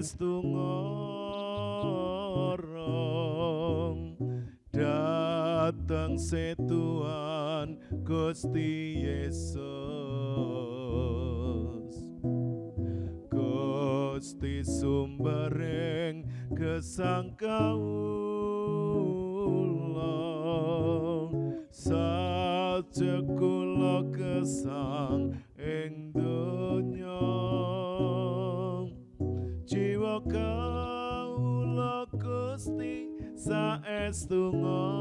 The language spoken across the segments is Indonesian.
saestu ngorong dateng setuan Gusti Yesus. Gusti sumbering gesang kawula sajak kula gesang ing donya. Jiwa kawula Gusti saestu ngorong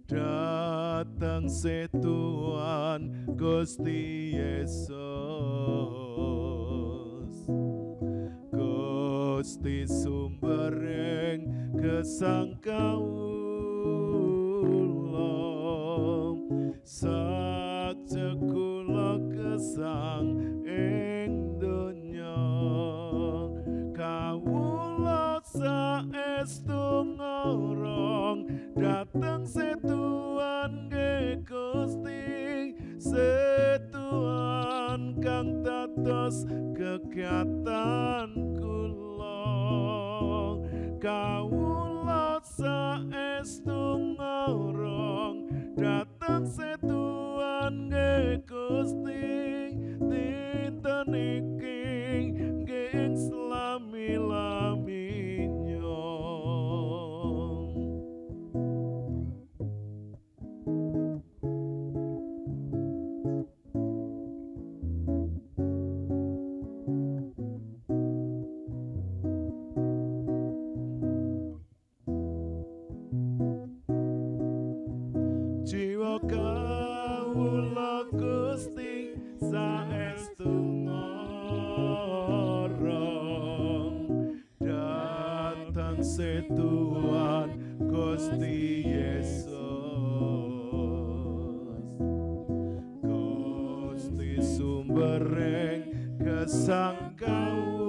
dateng setuan Gusti Yesus. Gusti sumbering gesang kawula sajak kula gesang ing donya. Kawula saestu ngorong dateng setuan nggih Gusti, setuan kang dados kegiatan kula. Kawula saestu ngorong dateng setuan nggih Gusti, dinten iki nggih slami-laminya. Jiwa kawula Gusti saestu ngorong dateng setuan Gusti Yesus. Gusti sumbering gesang kawula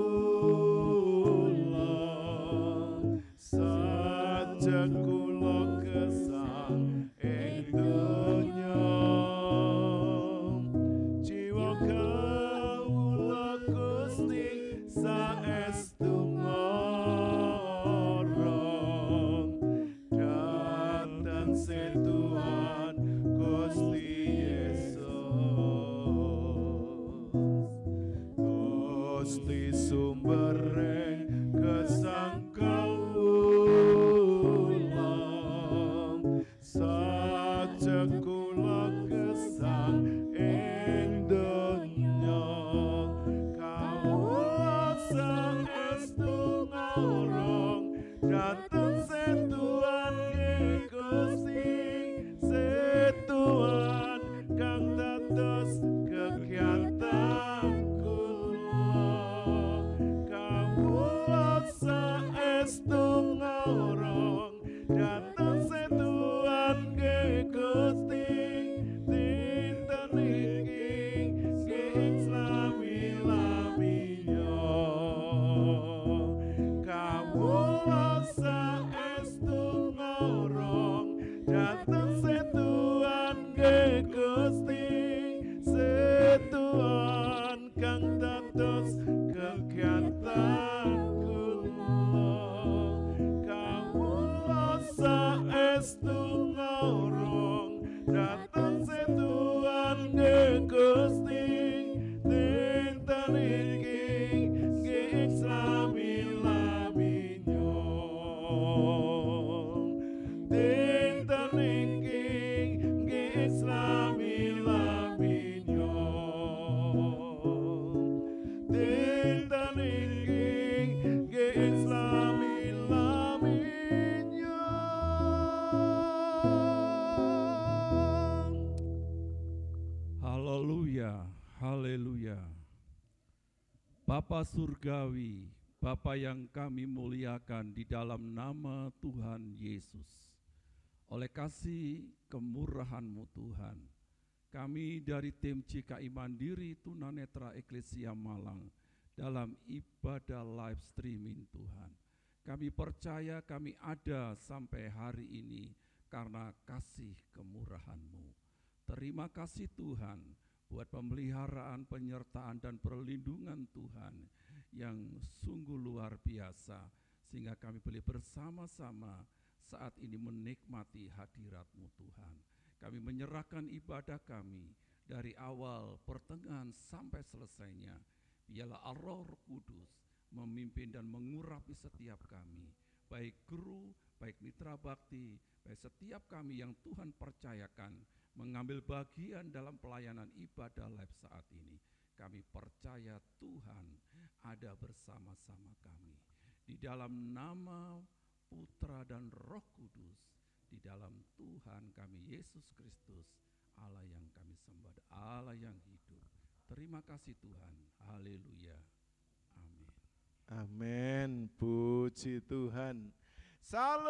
sajak kula gesang ing donya. Jiwa kawula Gusti saestu ngorong dateng setuan Gusti Yesus. Gusti sumbering gesang kawula sajak kula gesang ing donya. Kawula saestu ngorong dateng setuan nggih Gusti, setuan kang dados kegiatan kula. Kawula saestu ngorong dateng setuan nggih Gusti, dinten iki nggih slami-laminya. Kawula saestu ngorong dateng setuan nggih Gusti, setuan kang dados kegiatan kula. Kawula saestu ngorong dateng setuan nggih Gusti, dinten iki nggih slami-laminya. Dinten iki nggih slami-laminya. Dinten iki nggih slami-laminya. Haleluya, haleluya. Bapa Surgawi, Bapa yang kami muliakan di dalam nama Tuhan Yesus. Oleh kasih kemurahan-Mu Tuhan, kami dari tim GKI Mandiri Tunanetra Eklesia Malang dalam ibadah live streaming Tuhan. Kami percaya kami ada sampai hari ini karena kasih kemurahan-Mu. Terima kasih Tuhan, buat pemeliharaan, penyertaan, dan perlindungan Tuhan yang sungguh luar biasa, sehingga kami boleh bersama-sama saat ini menikmati hadirat-Mu Tuhan. Kami menyerahkan ibadah kami dari awal, pertengahan, sampai selesainya. Biarlah Roh Kudus memimpin dan mengurapi setiap kami, baik guru, baik mitra bakti, baik setiap kami yang Tuhan percayakan mengambil bagian dalam pelayanan ibadah live saat ini. Kami percaya Tuhan ada bersama-sama kami. Di dalam nama Putra dan Roh Kudus, di dalam Tuhan kami Yesus Kristus, Allah yang kami sembah, Allah yang hidup. Terima kasih Tuhan. Haleluya. Amin. Amin. Puji Tuhan. Salam.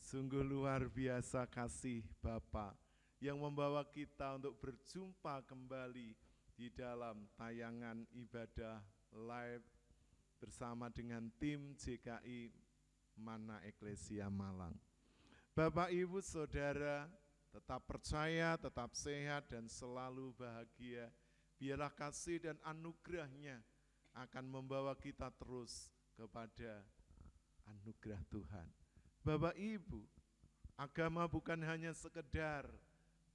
Sungguh luar biasa kasih Bapa yang membawa kita untuk berjumpa kembali di dalam tayangan ibadah live bersama dengan tim JKI Mana Eklesia Malang. Bapak, Ibu, Saudara, tetap percaya, tetap sehat, dan selalu bahagia. Biarlah kasih dan anugerah-Nya akan membawa kita terus kepada anugerah Tuhan. Bapak, Ibu, agama bukan hanya sekedar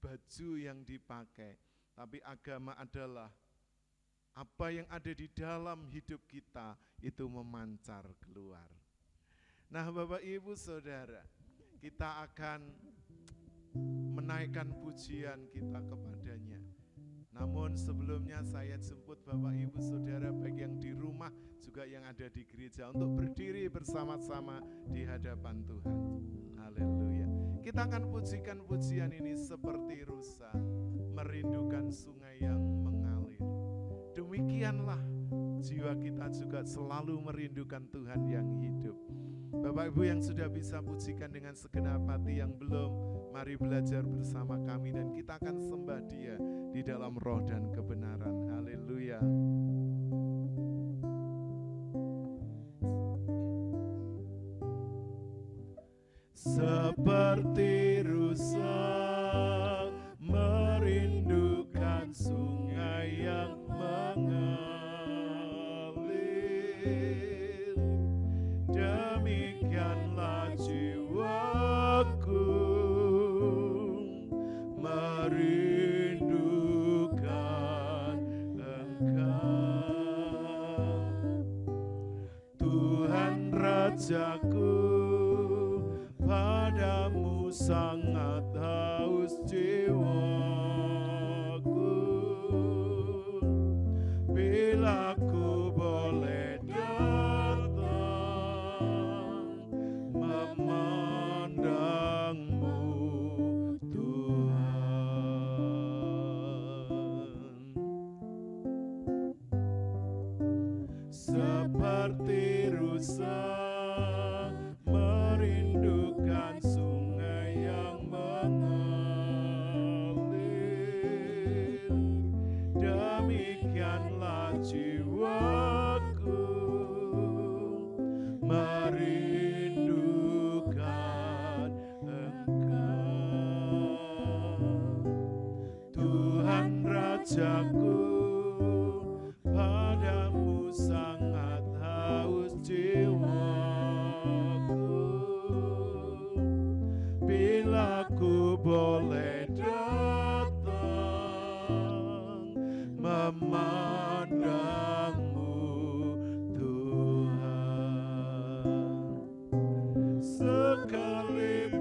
baju yang dipakai, tapi agama adalah apa yang ada di dalam hidup kita itu memancar keluar. Nah, Bapak, Ibu, Saudara, kita akan menaikkan pujian kita kepadanya. Namun sebelumnya saya jemput Bapak, Ibu, Saudara, baik yang di rumah juga yang ada di gereja untuk berdiri bersama-sama di hadapan Tuhan. Haleluya. Kita akan pujikan pujian ini seperti rusa merindukan sungai yang mengalir. Demikianlah jiwa kita juga selalu merindukan Tuhan yang hidup. Bapak Ibu yang sudah bisa pujikan dengan segenap hati, yang belum, mari belajar bersama kami dan kita akan sembah Dia di dalam roh dan kebenaran. Haleluya. Seperti rusa merindukan sungai yang mengalir, demikianlah jiwaku merindukan Engkau, Tuhan Rajaku. Padamu sangat haus jiwaku, bila ku boleh datang memandangmu Tuhan. Seperti rusa merindukan sungai yang mengalir, demikianlah jiwaku merindukan Engkau, Tuhan Rajaku. Padamu sangat haus jiwaku, bila ku boleh datang memandangmu Tuhan. Sekalipun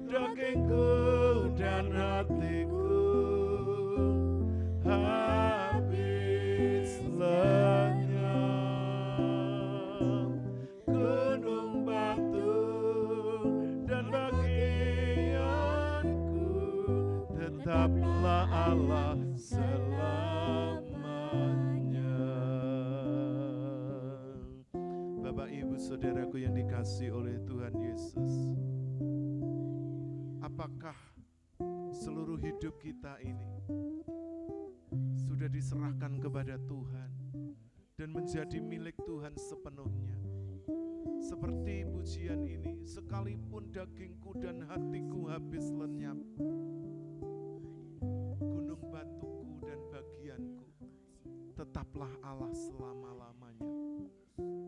dagingku dan hatiku habis lenyap, gunung batu dan bagianku tetaplah Allah selamanya. Bapak, Ibu, Saudaraku yang dikasihi oleh Tuhan Yesus, apakah seluruh hidup kita ini sudah diserahkan kepada Tuhan dan menjadi milik Tuhan sepenuhnya? Seperti pujian ini, sekalipun dagingku dan hatiku habis lenyap, tetaplah Allah selama-lamanya.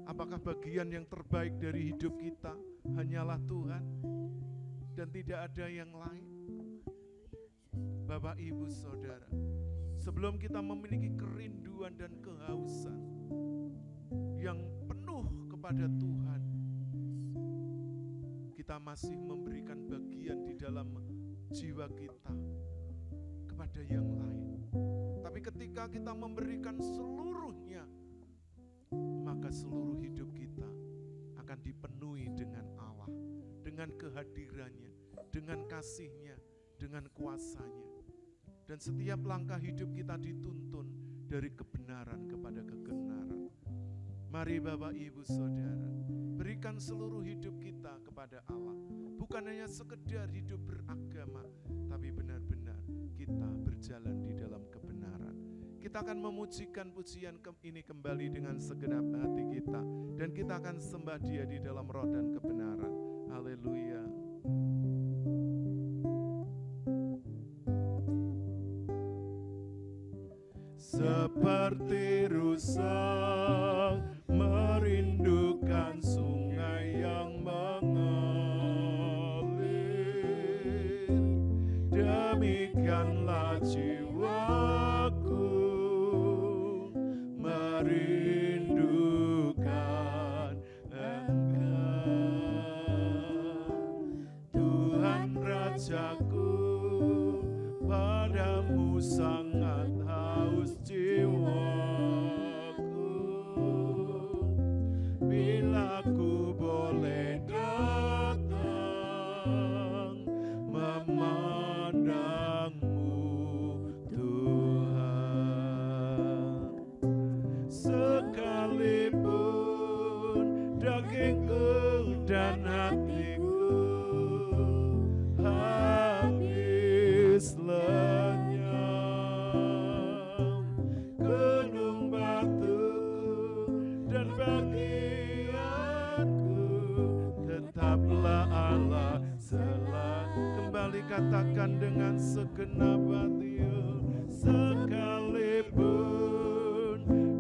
Apakah bagian yang terbaik dari hidup kita hanyalah Tuhan dan tidak ada yang lain? Bapak, Ibu, Saudara, sebelum kita memiliki kerinduan dan kehausan yang penuh kepada Tuhan, kita masih memberikan bagian di dalam jiwa kita kepada yang lain. Tapi ketika kita memberikan seluruhnya, maka seluruh hidup kita akan dipenuhi dengan Allah, dengan kehadirannya, dengan kasih-Nya, dengan kuasa-Nya. Dan setiap langkah hidup kita dituntun dari kebenaran kepada kebenaran. Mari Bapak, Ibu, Saudara, berikan seluruh hidup kita kepada Allah. Bukan hanya sekedar hidup beragama, tapi benar-benar kita berjalan di dalam kebenaran. Kita akan memujikan pujian ini kembali dengan segenap hati kita. Dan kita akan sembah Dia di dalam roh dan kebenaran. Haleluya. Seperti rusa merindukan sungai yang mengalir, demikianlah jiwaku merindukan Engkau. Tuhan Rajaku, padamu sangat haus jiwaku. Bila ku boleh datang memandangmu Tuhan, sekalipun dagingku dan hatiku habis lenyap, gunung batuku dan bagianku tetaplah Allah selalu. Kembali katakan dengan segenap hati, sekalipun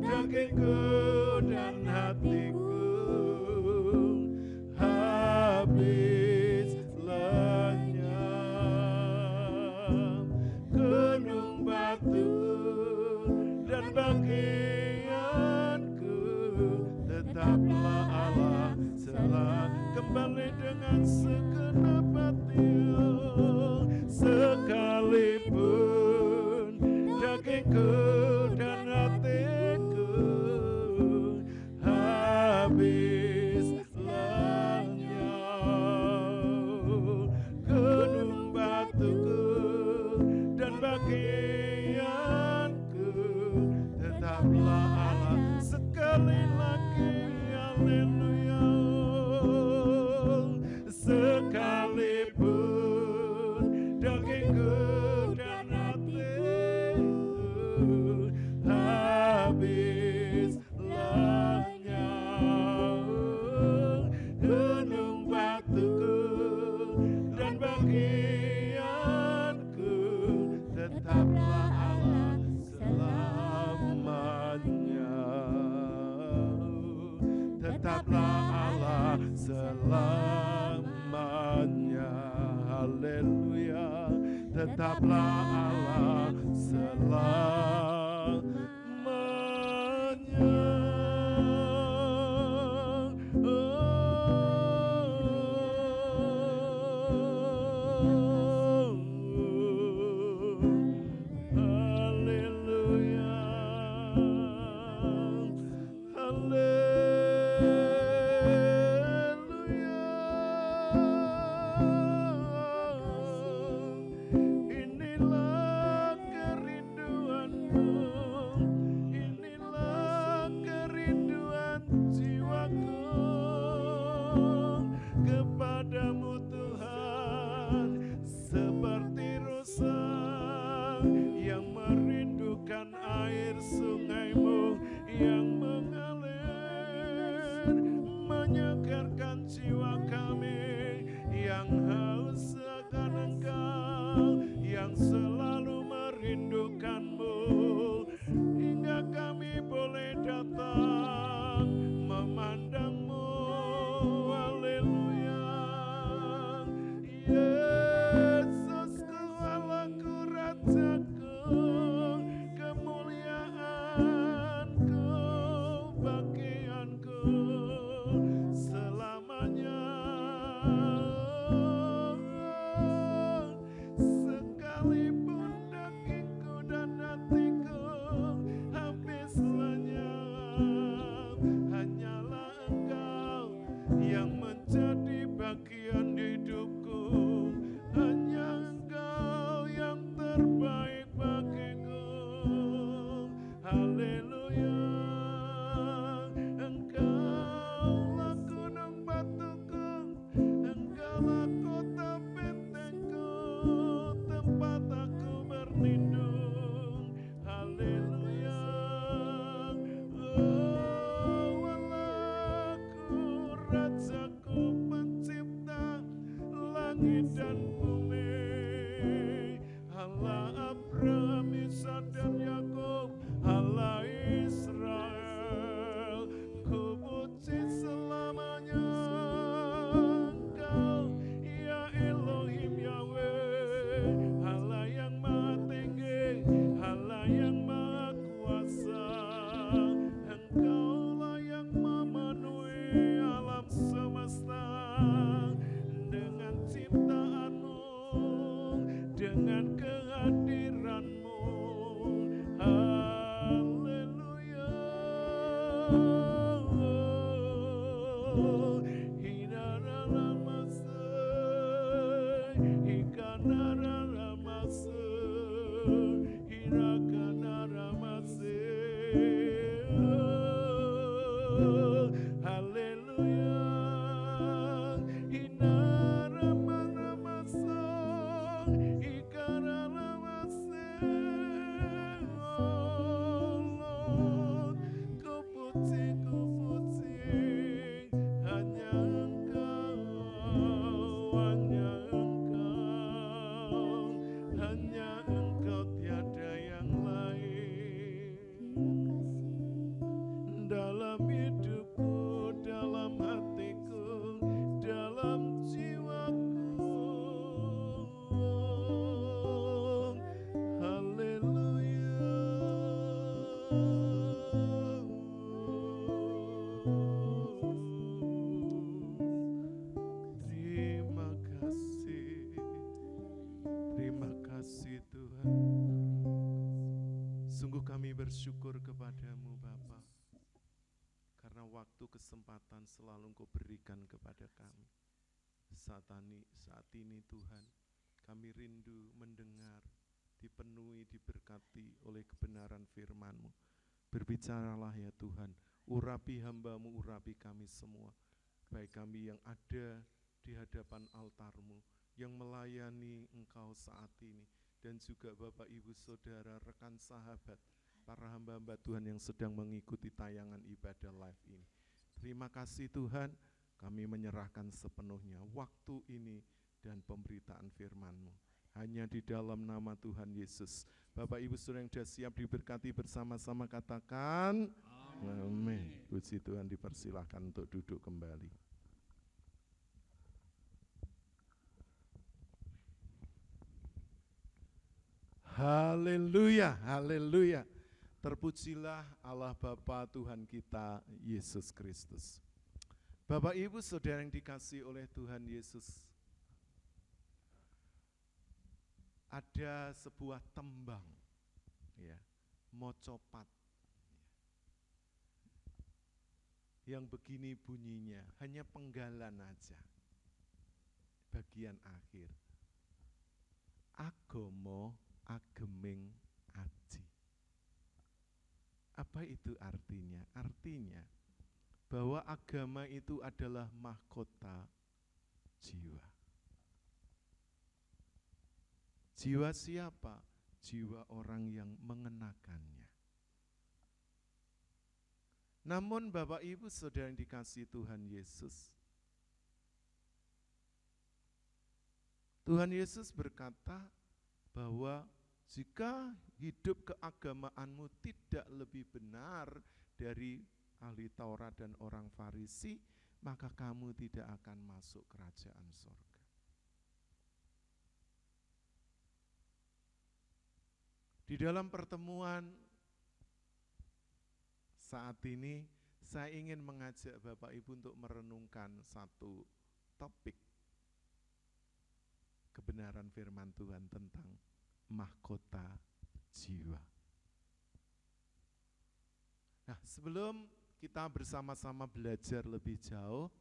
dagingku dan hatiku habis lenyap, gunung batu dan bagianku tetaplah Allah selalu. Kembali dengan segenap hati, sekalipun dagingku dan hatiku habis lenyap, gunung batuku dan bagianku tetaplah Allah. Sekali lagi, haleluya. Sekalipun dagingku dan hatiku habis lenyap, gunung batuku dan bagianku tetaplah Allah selamanya. Tetaplah Allah selamanya. Haleluya. Tetaplah Allah selamanya. Haleluya. Inilah kerinduanku, inilah kerinduan jiwaku kepadamu Tuhan, seperti rusa yang merindukan air sungai-Mu yang mengalir, menyegarkan jiwa kami yang haus akan Engkau, yang selalu merindukan-Mu, hingga kami boleh langit dan bumi, Allah Abraham, Ishak dan Yakub, Allah Israel, ku puji selamanya Engkau, ya Elohim Yahweh, Allah yang maha tinggi, Allah yang maha kuasa. Engkaulah yang memenuhi alam semesta dengan ciptaanmu, dengan kehadiranmu. Haleluya. Hinararamasai, ikanararamasai, hirakanaramasai. Haleluya. Hinararamasai, ikanararamasai. Oh Lord, ku puji, hanya Engkau, hanya Engkau, tiada yang lain. Dalam hidupku, dalam hatiku, dalam jiwaku. Haleluya. Terima kasih Tuhan. Sungguh kami bersyukur kepadamu Bapa, karena waktu kesempatan selalu Engkau berikan kepada kami. Saat ini Tuhan, kami rindu mendengar, dipenuhi, diberkati oleh kebenaran firman-Mu. Berbicaralah ya Tuhan, urapi hamba-Mu, urapi kami semua, baik kami yang ada di hadapan altar-Mu, yang melayani Engkau saat ini, dan juga Bapak Ibu Saudara, rekan sahabat, para hamba-hamba Tuhan yang sedang mengikuti tayangan ibadah live ini. Terima kasih Tuhan, kami menyerahkan sepenuhnya waktu ini dan pemberitaan firman-Mu. Hanya di dalam nama Tuhan Yesus. Bapak Ibu Saudara yang sudah siap diberkati bersama-sama, katakan amin. Puji Tuhan, dipersilahkan untuk duduk kembali. Haleluya, haleluya. Terpujilah Allah Bapa Tuhan kita Yesus Kristus. Bapak Ibu Saudara yang dikasihi oleh Tuhan Yesus, ada sebuah tembang, ya, mocopat, yang begini bunyinya, hanya penggalan aja, bagian akhir. Agomo ageming aji. Apa itu artinya? Artinya bahwa agama itu adalah mahkota jiwa. Jiwa siapa? Jiwa orang yang mengenakannya. Namun Bapak Ibu Saudara yang dikasihi Tuhan Yesus, Tuhan Yesus berkata bahwa jika hidup keagamaanmu tidak lebih benar dari ahli Taurat dan orang Farisi, maka kamu tidak akan masuk kerajaan surga. Di dalam pertemuan saat ini, saya ingin mengajak Bapak Ibu untuk merenungkan satu topik kebenaran firman Tuhan tentang mahkota jiwa. Nah, sebelum kita bersama-sama belajar lebih jauh,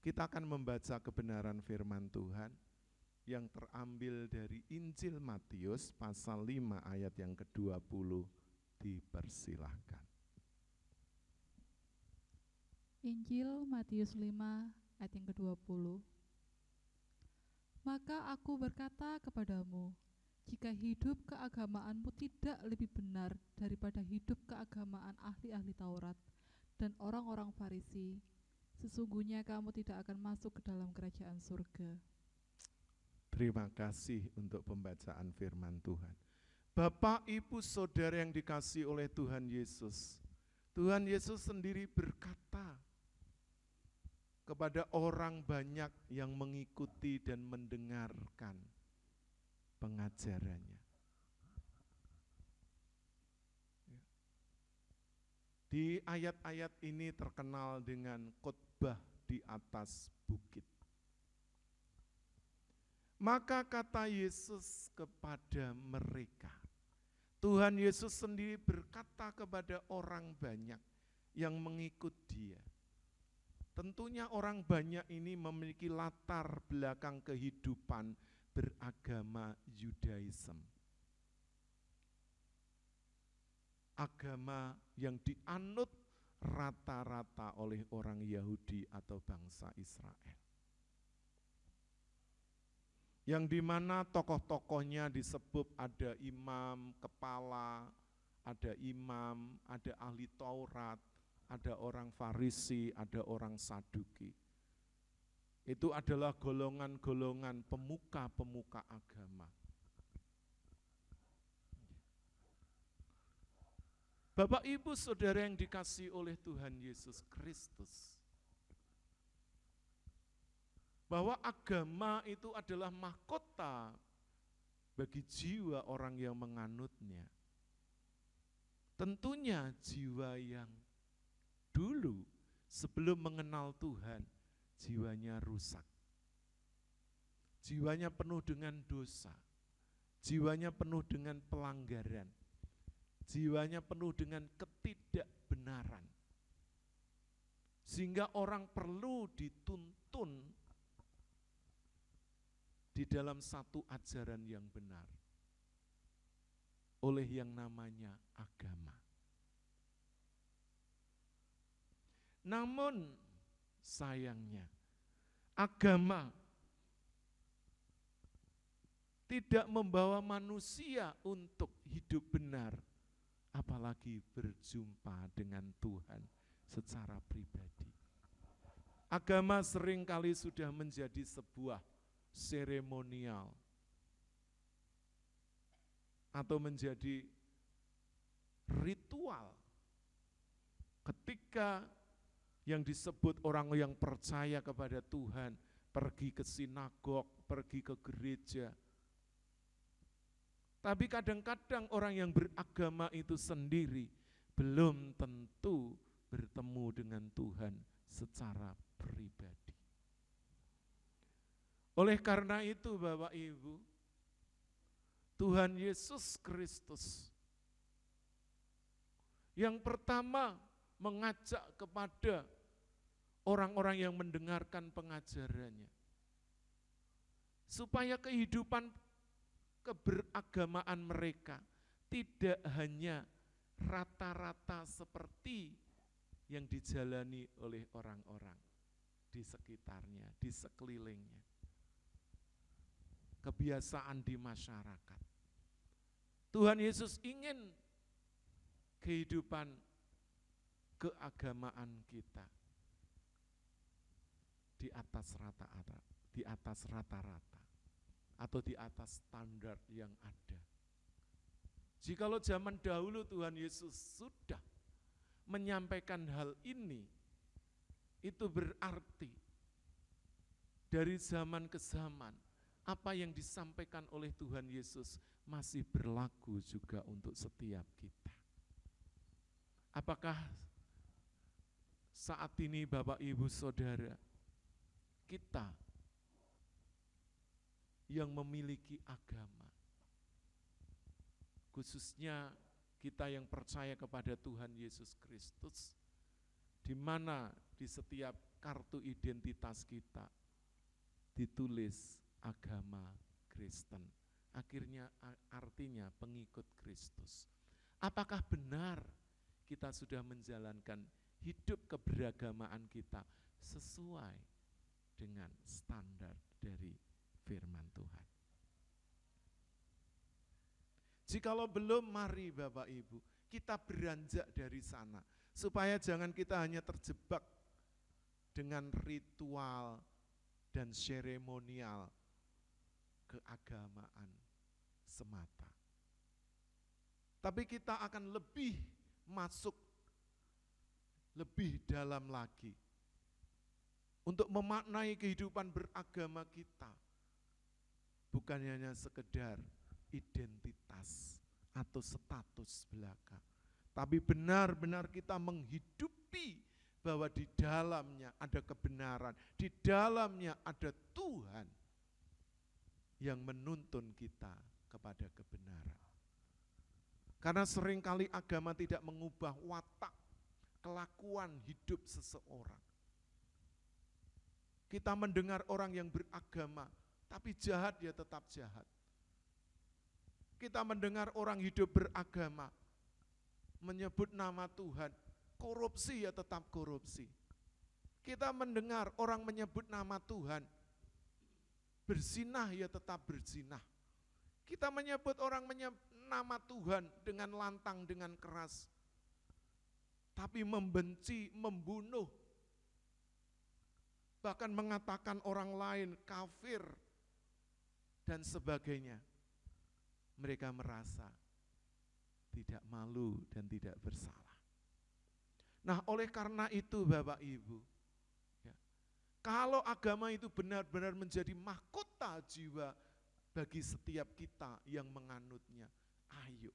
kita akan membaca kebenaran firman Tuhan yang terambil dari Injil Matius pasal 5 ayat yang ke-20. Dipersilahkan. Injil Matius 5 ayat yang ke-20. Maka aku berkata kepadamu, jika hidup keagamaanmu tidak lebih benar daripada hidup keagamaan ahli-ahli Taurat dan orang-orang Farisi, sesungguhnya kamu tidak akan masuk ke dalam kerajaan surga. Terima kasih untuk pembacaan firman Tuhan. Bapak, Ibu, Saudara yang dikasihi oleh Tuhan Yesus sendiri berkata kepada orang banyak yang mengikuti dan mendengarkan pengajarannya. Di ayat-ayat ini terkenal dengan khotbah di atas bukit. Maka kata Yesus kepada mereka, Tuhan Yesus sendiri berkata kepada orang banyak yang mengikut Dia. Tentunya orang banyak ini memiliki latar belakang kehidupan beragama Yudaism. Agama yang dianut rata-rata oleh orang Yahudi atau bangsa Israel. Yang dimana tokoh-tokohnya disebut ada imam, kepala, ada imam, ada ahli Taurat, ada orang Farisi, ada orang Saduki. Itu adalah golongan-golongan pemuka-pemuka agama. Bapak, Ibu, Saudara yang dikasihi oleh Tuhan Yesus Kristus, bahwa agama itu adalah mahkota bagi jiwa orang yang menganutnya. Tentunya jiwa yang dulu sebelum mengenal Tuhan, jiwanya rusak. Jiwanya penuh dengan dosa, jiwanya penuh dengan pelanggaran, jiwanya penuh dengan ketidakbenaran. Sehingga orang perlu dituntun di dalam satu ajaran yang benar oleh yang namanya agama. Namun sayangnya agama tidak membawa manusia untuk hidup benar, apalagi berjumpa dengan Tuhan secara pribadi. Agama seringkali sudah menjadi sebuah seremonial atau menjadi ritual ketika yang disebut orang yang percaya kepada Tuhan pergi ke sinagog, pergi ke gereja. Tapi kadang-kadang orang yang beragama itu sendiri belum tentu bertemu dengan Tuhan secara pribadi. Oleh karena itu Bapak Ibu, Tuhan Yesus Kristus yang pertama mengajak kepada orang-orang yang mendengarkan pengajarannya, supaya kehidupan keberagamaan mereka tidak hanya rata-rata seperti yang dijalani oleh orang-orang di sekitarnya, di sekelilingnya. Kebiasaan di masyarakat. Tuhan Yesus ingin kehidupan keagamaan kita di atas rata-rata atau di atas standar yang ada. Jikalau zaman dahulu Tuhan Yesus sudah menyampaikan hal ini, itu berarti dari zaman ke zaman apa yang disampaikan oleh Tuhan Yesus masih berlaku juga untuk setiap kita. Apakah saat ini Bapak, Ibu, Saudara, kita yang memiliki agama, khususnya kita yang percaya kepada Tuhan Yesus Kristus, di mana di setiap kartu identitas kita ditulis agama Kristen, akhirnya artinya pengikut Kristus. Apakah benar kita sudah menjalankan hidup keberagamaan kita sesuai dengan standar dari firman Tuhan? Jikalau belum, mari Bapak Ibu, kita beranjak dari sana, supaya jangan kita hanya terjebak dengan ritual dan seremonial keagamaan semata. Tapi kita akan lebih masuk lebih dalam lagi untuk memaknai kehidupan beragama kita. Bukan hanya sekedar identitas atau status belaka, tapi benar-benar kita menghidupi bahwa di dalamnya ada kebenaran, di dalamnya ada Tuhan yang menuntun kita kepada kebenaran. Karena seringkali agama tidak mengubah watak, kelakuan hidup seseorang. Kita mendengar orang yang beragama, tapi jahat dia tetap jahat. Kita mendengar orang hidup beragama, menyebut nama Tuhan, korupsi ya tetap korupsi. Kita mendengar orang menyebut nama Tuhan, berzinah ya tetap berzinah. Kita menyebut orang nama Tuhan dengan lantang, dengan keras. Tapi membenci, membunuh, bahkan mengatakan orang lain kafir dan sebagainya. Mereka merasa tidak malu dan tidak bersalah. Nah, oleh karena itu Bapak Ibu, ya, kalau agama itu benar-benar menjadi mahkota jiwa bagi setiap kita yang menganutnya, ayo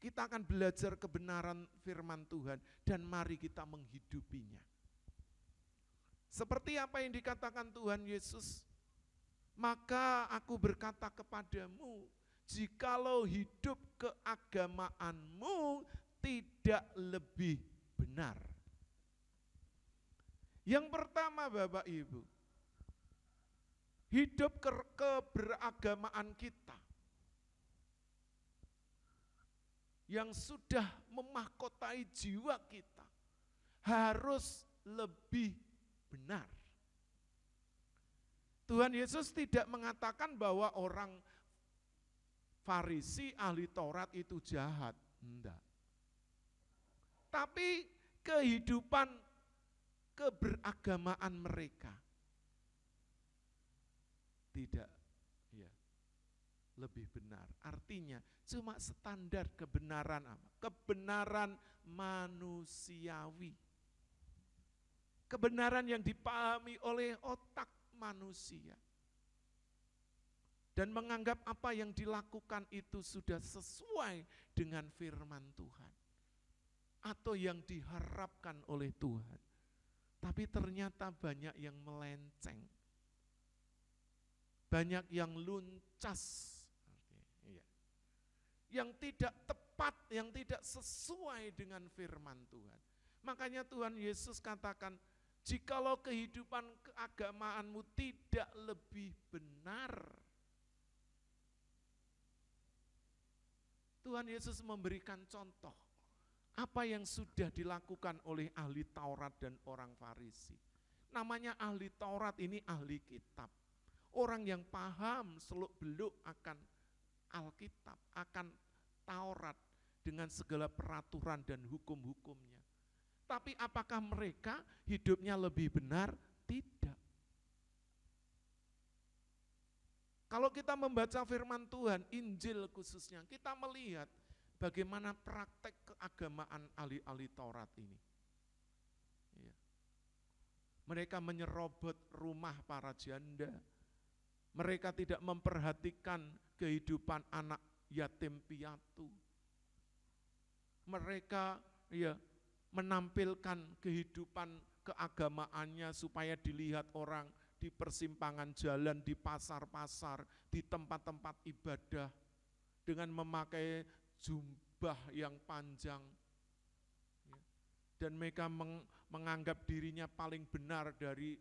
kita akan belajar kebenaran firman Tuhan dan mari kita menghidupinya. Seperti apa yang dikatakan Tuhan Yesus, maka aku berkata kepadamu, jikalau hidup keagamaanmu tidak lebih benar. Yang pertama Bapak Ibu, hidup keberagamaan kita yang sudah memahkotai jiwa kita harus lebih benar. Tuhan Yesus tidak mengatakan bahwa orang Farisi, ahli Taurat itu jahat, enggak. Tapi kehidupan keberagamaan mereka tidak lebih benar. Artinya cuma standar kebenaran apa? Kebenaran manusiawi. Kebenaran yang dipahami oleh otak manusia. Dan menganggap apa yang dilakukan itu sudah sesuai dengan firman Tuhan. Atau yang diharapkan oleh Tuhan. Tapi ternyata banyak yang melenceng. Banyak yang luncas. Yang tidak tepat, yang tidak sesuai dengan firman Tuhan. Makanya Tuhan Yesus katakan, jikalau kehidupan keagamaanmu tidak lebih benar. Tuhan Yesus memberikan contoh apa yang sudah dilakukan oleh ahli Taurat dan orang Farisi. Namanya ahli Taurat ini ahli kitab. Orang yang paham seluk-beluk akan Alkitab, akan Taurat dengan segala peraturan dan hukum-hukumnya. Tapi apakah mereka hidupnya lebih benar? Tidak. Kalau kita membaca firman Tuhan, Injil khususnya, kita melihat bagaimana praktek keagamaan ahli-ahli Taurat ini. Ya. Mereka menyerobot rumah para janda. Mereka tidak memperhatikan kehidupan anak yatim piatu. Mereka menampilkan kehidupan keagamaannya supaya dilihat orang di persimpangan jalan, di pasar-pasar, di tempat-tempat ibadah dengan memakai jubah yang panjang. Dan mereka menganggap dirinya paling benar dari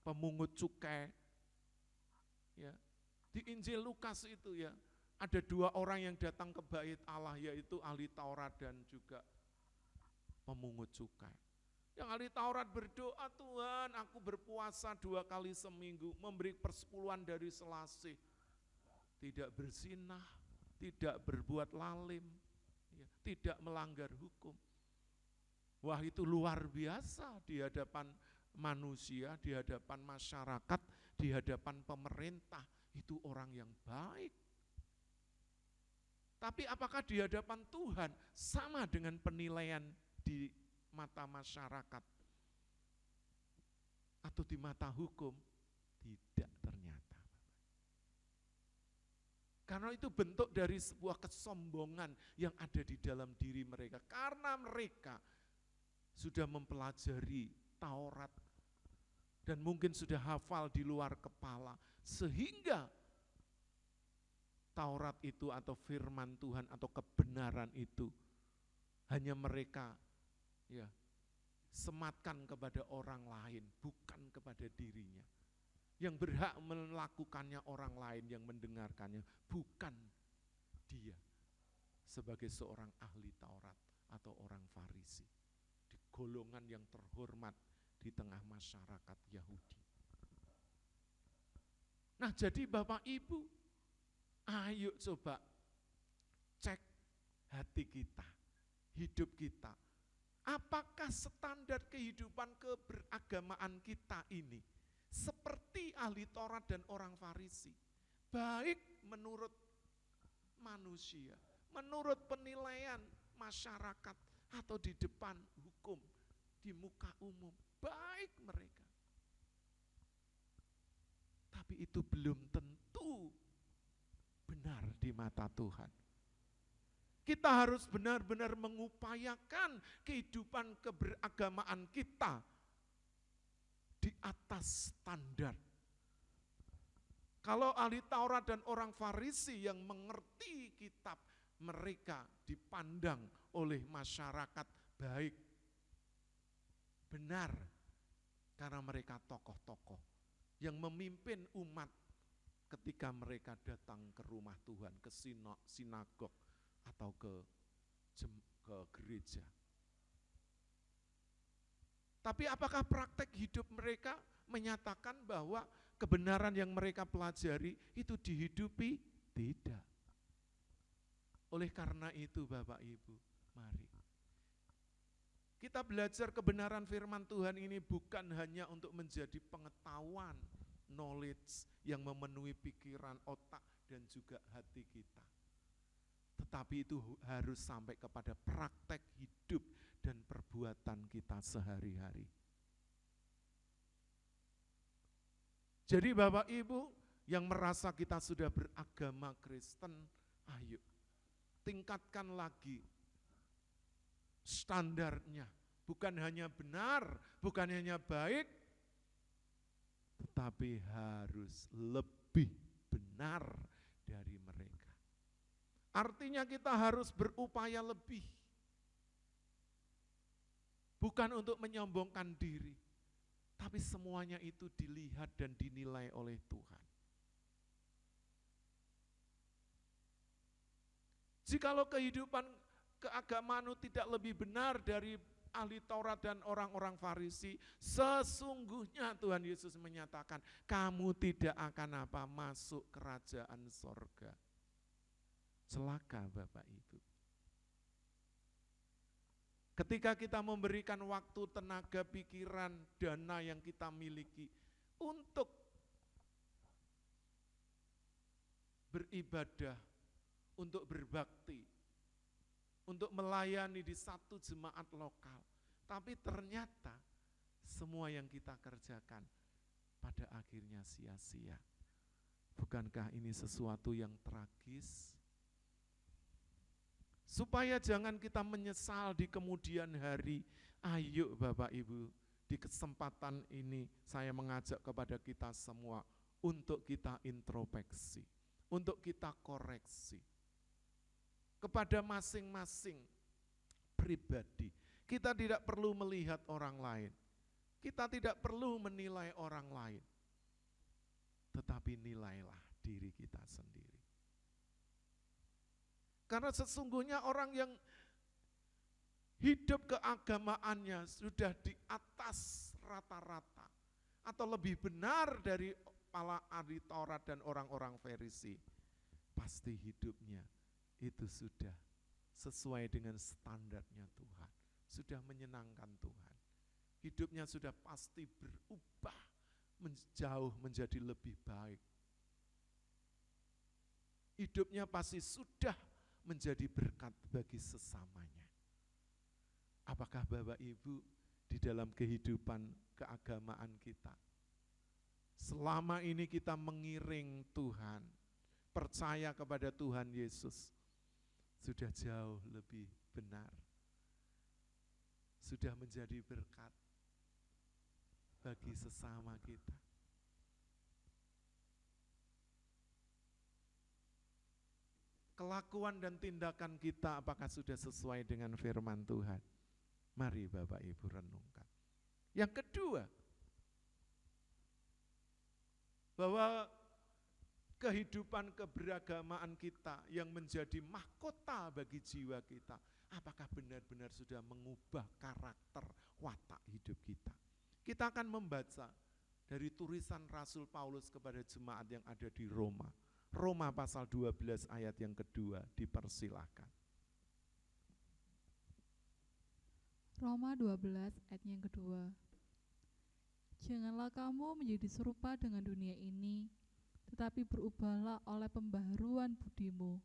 pemungut cukai. Ya. Di Injil Lukas itu ya, ada dua orang yang datang ke bait Allah, yaitu ahli Taurat dan juga pemungut cukai. Yang ahli Taurat berdoa, Tuhan aku berpuasa 2 kali seminggu, memberi persepuluhan dari selasih. Tidak berzinah, tidak berbuat lalim, tidak melanggar hukum. Wah itu luar biasa di hadapan manusia, di hadapan masyarakat, di hadapan pemerintah. itu orang yang baik. Tapi apakah di hadapan Tuhan sama dengan penilaian di mata masyarakat atau di mata hukum? Tidak ternyata. Karena itu bentuk dari sebuah kesombongan yang ada di dalam diri mereka. Karena mereka sudah mempelajari Taurat dan mungkin sudah hafal di luar kepala, sehingga Taurat itu atau firman Tuhan atau kebenaran itu hanya mereka sematkan kepada orang lain, bukan kepada dirinya. Yang berhak melakukannya orang lain yang mendengarkannya, bukan dia sebagai seorang ahli Taurat atau orang Farisi, di golongan yang terhormat di tengah masyarakat Yahudi. Nah, jadi Bapak Ibu, ayo coba cek hati kita, hidup kita. Apakah standar kehidupan keberagamaan kita ini seperti ahli Taurat dan orang Farisi? Baik menurut manusia, menurut penilaian masyarakat, atau di depan hukum, di muka umum, baik mereka. Tapi itu belum tentu benar di mata Tuhan. Kita harus benar-benar mengupayakan kehidupan keberagamaan kita di atas standar. Kalau ahli Taurat dan orang Farisi yang mengerti kitab, mereka dipandang oleh masyarakat baik, benar, karena mereka tokoh-tokoh yang memimpin umat ketika mereka datang ke rumah Tuhan, ke sinagog atau ke gereja. Tapi apakah praktek hidup mereka menyatakan bahwa kebenaran yang mereka pelajari itu dihidupi? Tidak. Oleh karena itu Bapak Ibu, mari kita belajar kebenaran firman Tuhan ini bukan hanya untuk menjadi pengetahuan, knowledge yang memenuhi pikiran, otak, dan juga hati kita. Tetapi itu harus sampai kepada praktek hidup dan perbuatan kita sehari-hari. Jadi Bapak Ibu yang merasa kita sudah beragama Kristen, ayo tingkatkan lagi standarnya. Bukan hanya benar, bukan hanya baik, tetapi harus lebih benar dari mereka. Artinya kita harus berupaya lebih. Bukan untuk menyombongkan diri, tapi semuanya itu dilihat dan dinilai oleh Tuhan. Jikalau kehidupan keagamaan tidak lebih benar dari ahli Taurat dan orang-orang Farisi, sesungguhnya Tuhan Yesus menyatakan, kamu tidak akan masuk kerajaan sorga. Celaka Bapak Ibu. Ketika kita memberikan waktu, tenaga, pikiran, dana yang kita miliki untuk beribadah, untuk berbakti, untuk melayani di satu jemaat lokal. Tapi ternyata semua yang kita kerjakan pada akhirnya sia-sia. Bukankah ini sesuatu yang tragis? Supaya jangan kita menyesal di kemudian hari, ayo Bapak Ibu, di kesempatan ini saya mengajak kepada kita semua untuk kita introspeksi, untuk kita koreksi. Kepada masing-masing pribadi, kita tidak perlu melihat orang lain, kita tidak perlu menilai orang lain, tetapi nilailah diri kita sendiri. Karena sesungguhnya orang yang hidup keagamaannya sudah di atas rata-rata atau lebih benar dari para ahli Taurat dan orang-orang Farisi, pasti hidupnya itu sudah sesuai dengan standarnya Tuhan, sudah menyenangkan Tuhan. Hidupnya sudah pasti berubah menjauh menjadi lebih baik. hidupnya pasti sudah menjadi berkat bagi sesamanya. Apakah Bapak Ibu di dalam kehidupan keagamaan kita, selama ini kita mengiring Tuhan, percaya kepada Tuhan Yesus, sudah jauh lebih benar, sudah menjadi berkat bagi sesama kita. Kelakuan dan tindakan kita apakah sudah sesuai dengan firman Tuhan? Mari Bapak Ibu renungkan. Yang kedua, bahwa kehidupan keberagamaan kita yang menjadi mahkota bagi jiwa kita, apakah benar-benar sudah mengubah karakter watak hidup kita? Kita akan membaca dari tulisan Rasul Paulus kepada jemaat yang ada di Roma. Roma pasal 12 ayat yang kedua, dipersilahkan. Roma 12 ayat yang kedua. Janganlah kamu menjadi serupa dengan dunia ini, tetapi berubahlah oleh pembaharuan budimu,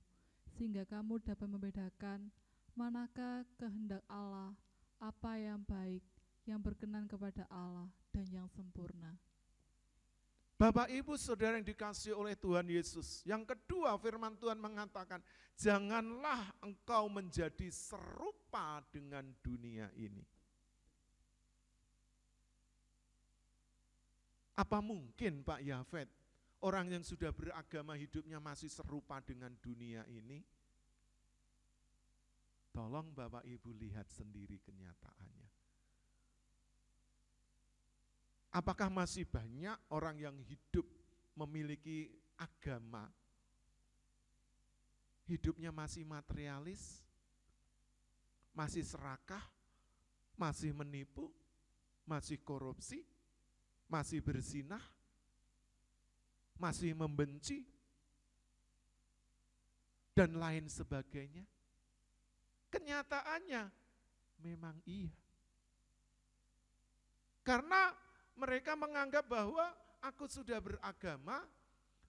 sehingga kamu dapat membedakan manakah kehendak Allah, apa yang baik, yang berkenan kepada Allah, dan yang sempurna. Bapak Ibu Saudara yang dikasihi oleh Tuhan Yesus, yang kedua firman Tuhan mengatakan, janganlah engkau menjadi serupa dengan dunia ini. Apa mungkin Pak Yafet, orang yang sudah beragama hidupnya masih serupa dengan dunia ini? Tolong Bapak Ibu lihat sendiri kenyataannya. Apakah masih banyak orang yang hidup memiliki agama, hidupnya masih materialis, masih serakah, masih menipu, masih korupsi, masih berzinah, masih membenci, dan lain sebagainya? Kenyataannya memang iya. Karena mereka menganggap bahwa aku sudah beragama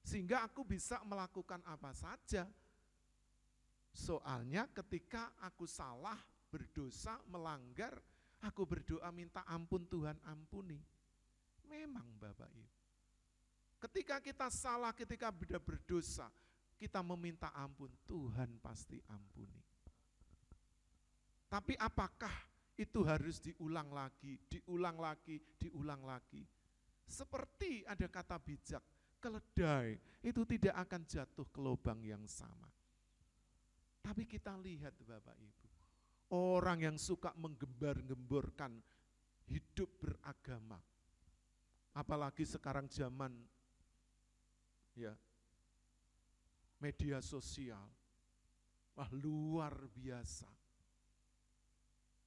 sehingga aku bisa melakukan apa saja. Soalnya ketika aku salah, berdosa, melanggar, aku berdoa minta ampun, Tuhan ampuni. Memang Bapak Ibu, ketika kita salah, ketika sudah berdosa, kita meminta ampun, Tuhan pasti ampuni. Tapi apakah itu harus diulang lagi, diulang lagi, diulang lagi? Seperti ada kata bijak, keledai itu tidak akan jatuh ke lubang yang sama. Tapi kita lihat Bapak Ibu, orang yang suka menggembar-gemborkan hidup beragama, apalagi sekarang zaman ya media sosial, wah luar biasa.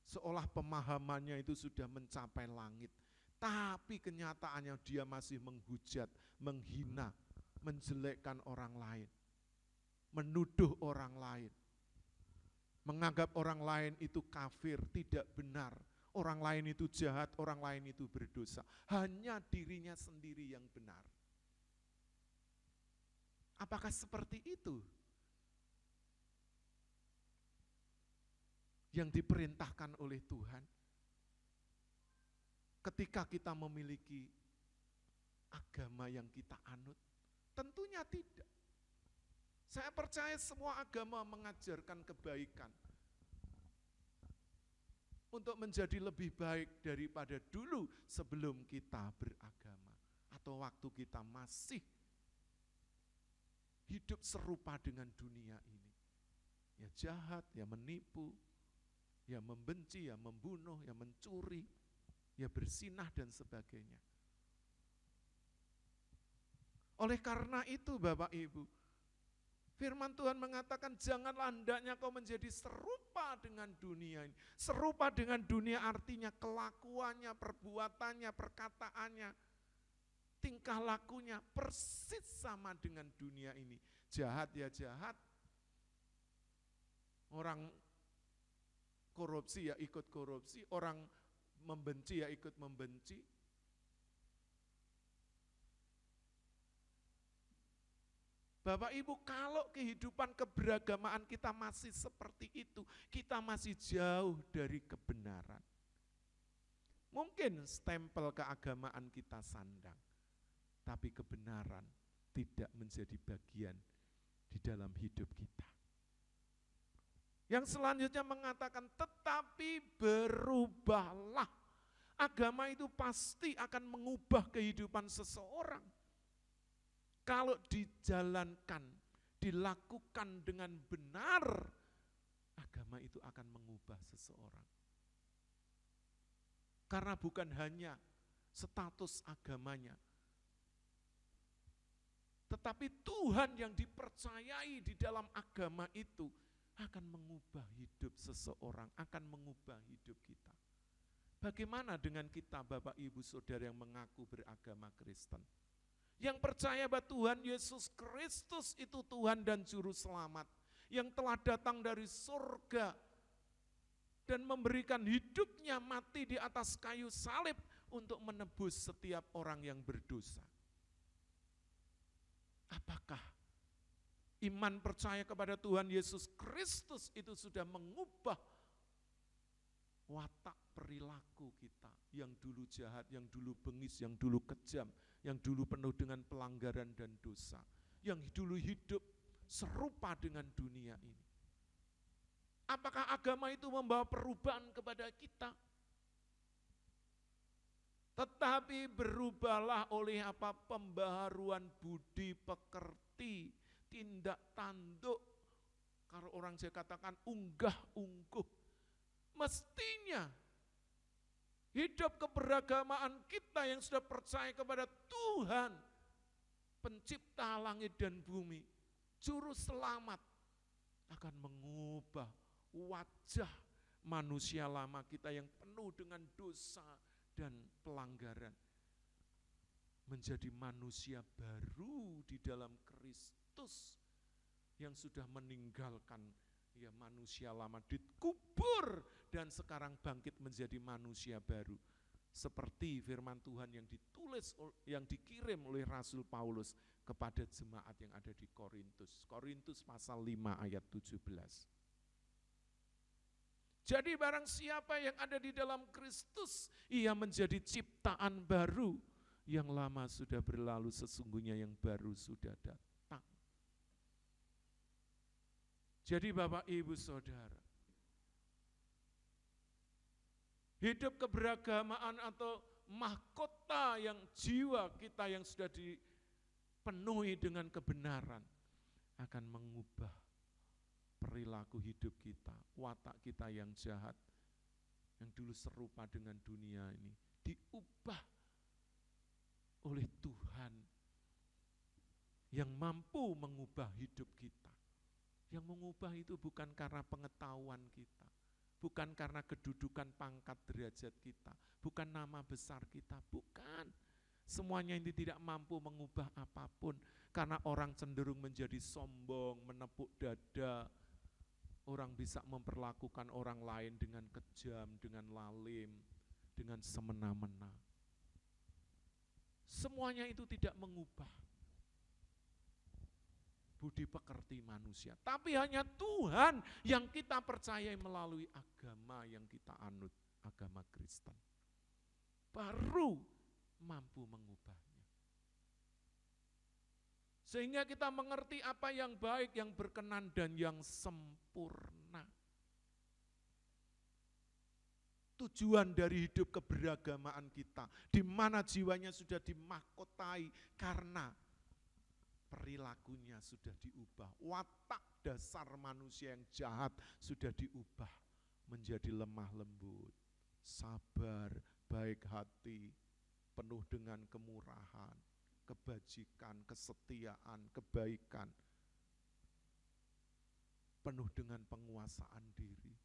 Seolah pemahamannya itu sudah mencapai langit, tapi kenyataannya dia masih menghujat, menghina, menjelekkan orang lain, menuduh orang lain, menganggap orang lain itu kafir, tidak benar, orang lain itu jahat, orang lain itu berdosa, hanya dirinya sendiri yang benar. Apakah seperti itu yang diperintahkan oleh Tuhan ketika kita memiliki agama yang kita anut? Tentunya tidak. Saya percaya semua agama mengajarkan kebaikan untuk menjadi lebih baik daripada dulu sebelum kita beragama atau waktu kita masih hidup serupa dengan dunia ini. Ya jahat, ya menipu, ya membenci, ya membunuh, ya mencuri, ya berzinah dan sebagainya. Oleh karena itu Bapak Ibu, firman Tuhan mengatakan janganlah hendaknya kau menjadi serupa dengan dunia ini. Serupa dengan dunia artinya kelakuannya, perbuatannya, perkataannya, tingkah lakunya persis sama dengan dunia ini. Jahat ya jahat, orang korupsi ya ikut korupsi, orang membenci ya ikut membenci. Bapak Ibu, kalau kehidupan keberagamaan kita masih seperti itu, kita masih jauh dari kebenaran. Mungkin stempel keagamaan kita sandang, tapi kebenaran tidak menjadi bagian di dalam hidup kita. Yang selanjutnya mengatakan, tetapi berubahlah. Agama itu pasti akan mengubah kehidupan seseorang. Kalau dijalankan, dilakukan dengan benar, agama itu akan mengubah seseorang. Karena bukan hanya status agamanya, tetapi Tuhan yang dipercayai di dalam agama itu akan mengubah hidup seseorang, akan mengubah hidup kita. Bagaimana dengan kita, Bapak Ibu Saudara yang mengaku beragama Kristen? Yang percaya bahwa Tuhan Yesus Kristus itu Tuhan dan Juru Selamat, yang telah datang dari surga dan memberikan hidupnya mati di atas kayu salib untuk menebus setiap orang yang berdosa. Apakah iman percaya kepada Tuhan Yesus Kristus itu sudah mengubah watak perilaku kita yang dulu jahat, yang dulu bengis, yang dulu kejam, yang dulu penuh dengan pelanggaran dan dosa, yang dulu hidup serupa dengan dunia ini? Apakah agama itu membawa perubahan kepada kita? Tetapi berubahlah oleh apa? Pembaharuan budi pekerti, tindak tanduk. Kalau orang Jawa katakan unggah-ungguh. Mestinya hidup keberagamaan kita yang sudah percaya kepada Tuhan, pencipta langit dan bumi, Juru Selamat, akan mengubah wajah manusia lama kita yang penuh dengan dosa dan pelanggaran menjadi manusia baru di dalam Kristus yang sudah meninggalkan ya manusia lama, dikubur dan sekarang bangkit menjadi manusia baru. Seperti firman Tuhan yang ditulis, yang dikirim oleh Rasul Paulus kepada jemaat yang ada di Korintus. Korintus pasal 5 ayat 17. Jadi barang siapa yang ada di dalam Kristus, ia menjadi ciptaan baru. Yang lama sudah berlalu, sesungguhnya yang baru sudah datang. Jadi Bapak Ibu Saudara, hidup keberagamaan atau mahkota yang jiwa kita yang sudah dipenuhi dengan kebenaran akan mengubah perilaku hidup kita, watak kita yang jahat, yang dulu serupa dengan dunia ini, diubah oleh Tuhan yang mampu mengubah hidup kita. Yang mengubah itu bukan karena pengetahuan kita, bukan karena kedudukan pangkat derajat kita, bukan nama besar kita, bukan. Semuanya ini tidak mampu mengubah apapun, karena orang cenderung menjadi sombong, menepuk dada. Orang bisa memperlakukan orang lain dengan kejam, dengan lalim, dengan semena-mena. Semuanya itu tidak mengubah budi pekerti manusia. Tapi hanya Tuhan yang kita percayai melalui agama yang kita anut, agama Kristen. Baru mampu mengubahnya. Sehingga kita mengerti apa yang baik, yang berkenan, dan yang sempurna. Tujuan dari hidup keberagamaan kita, di mana jiwanya sudah dimahkotai karena perilakunya sudah diubah. Watak dasar manusia yang jahat sudah diubah menjadi lemah lembut, sabar, baik hati, penuh dengan kemurahan, kebajikan, kesetiaan, kebaikan, penuh dengan penguasaan diri.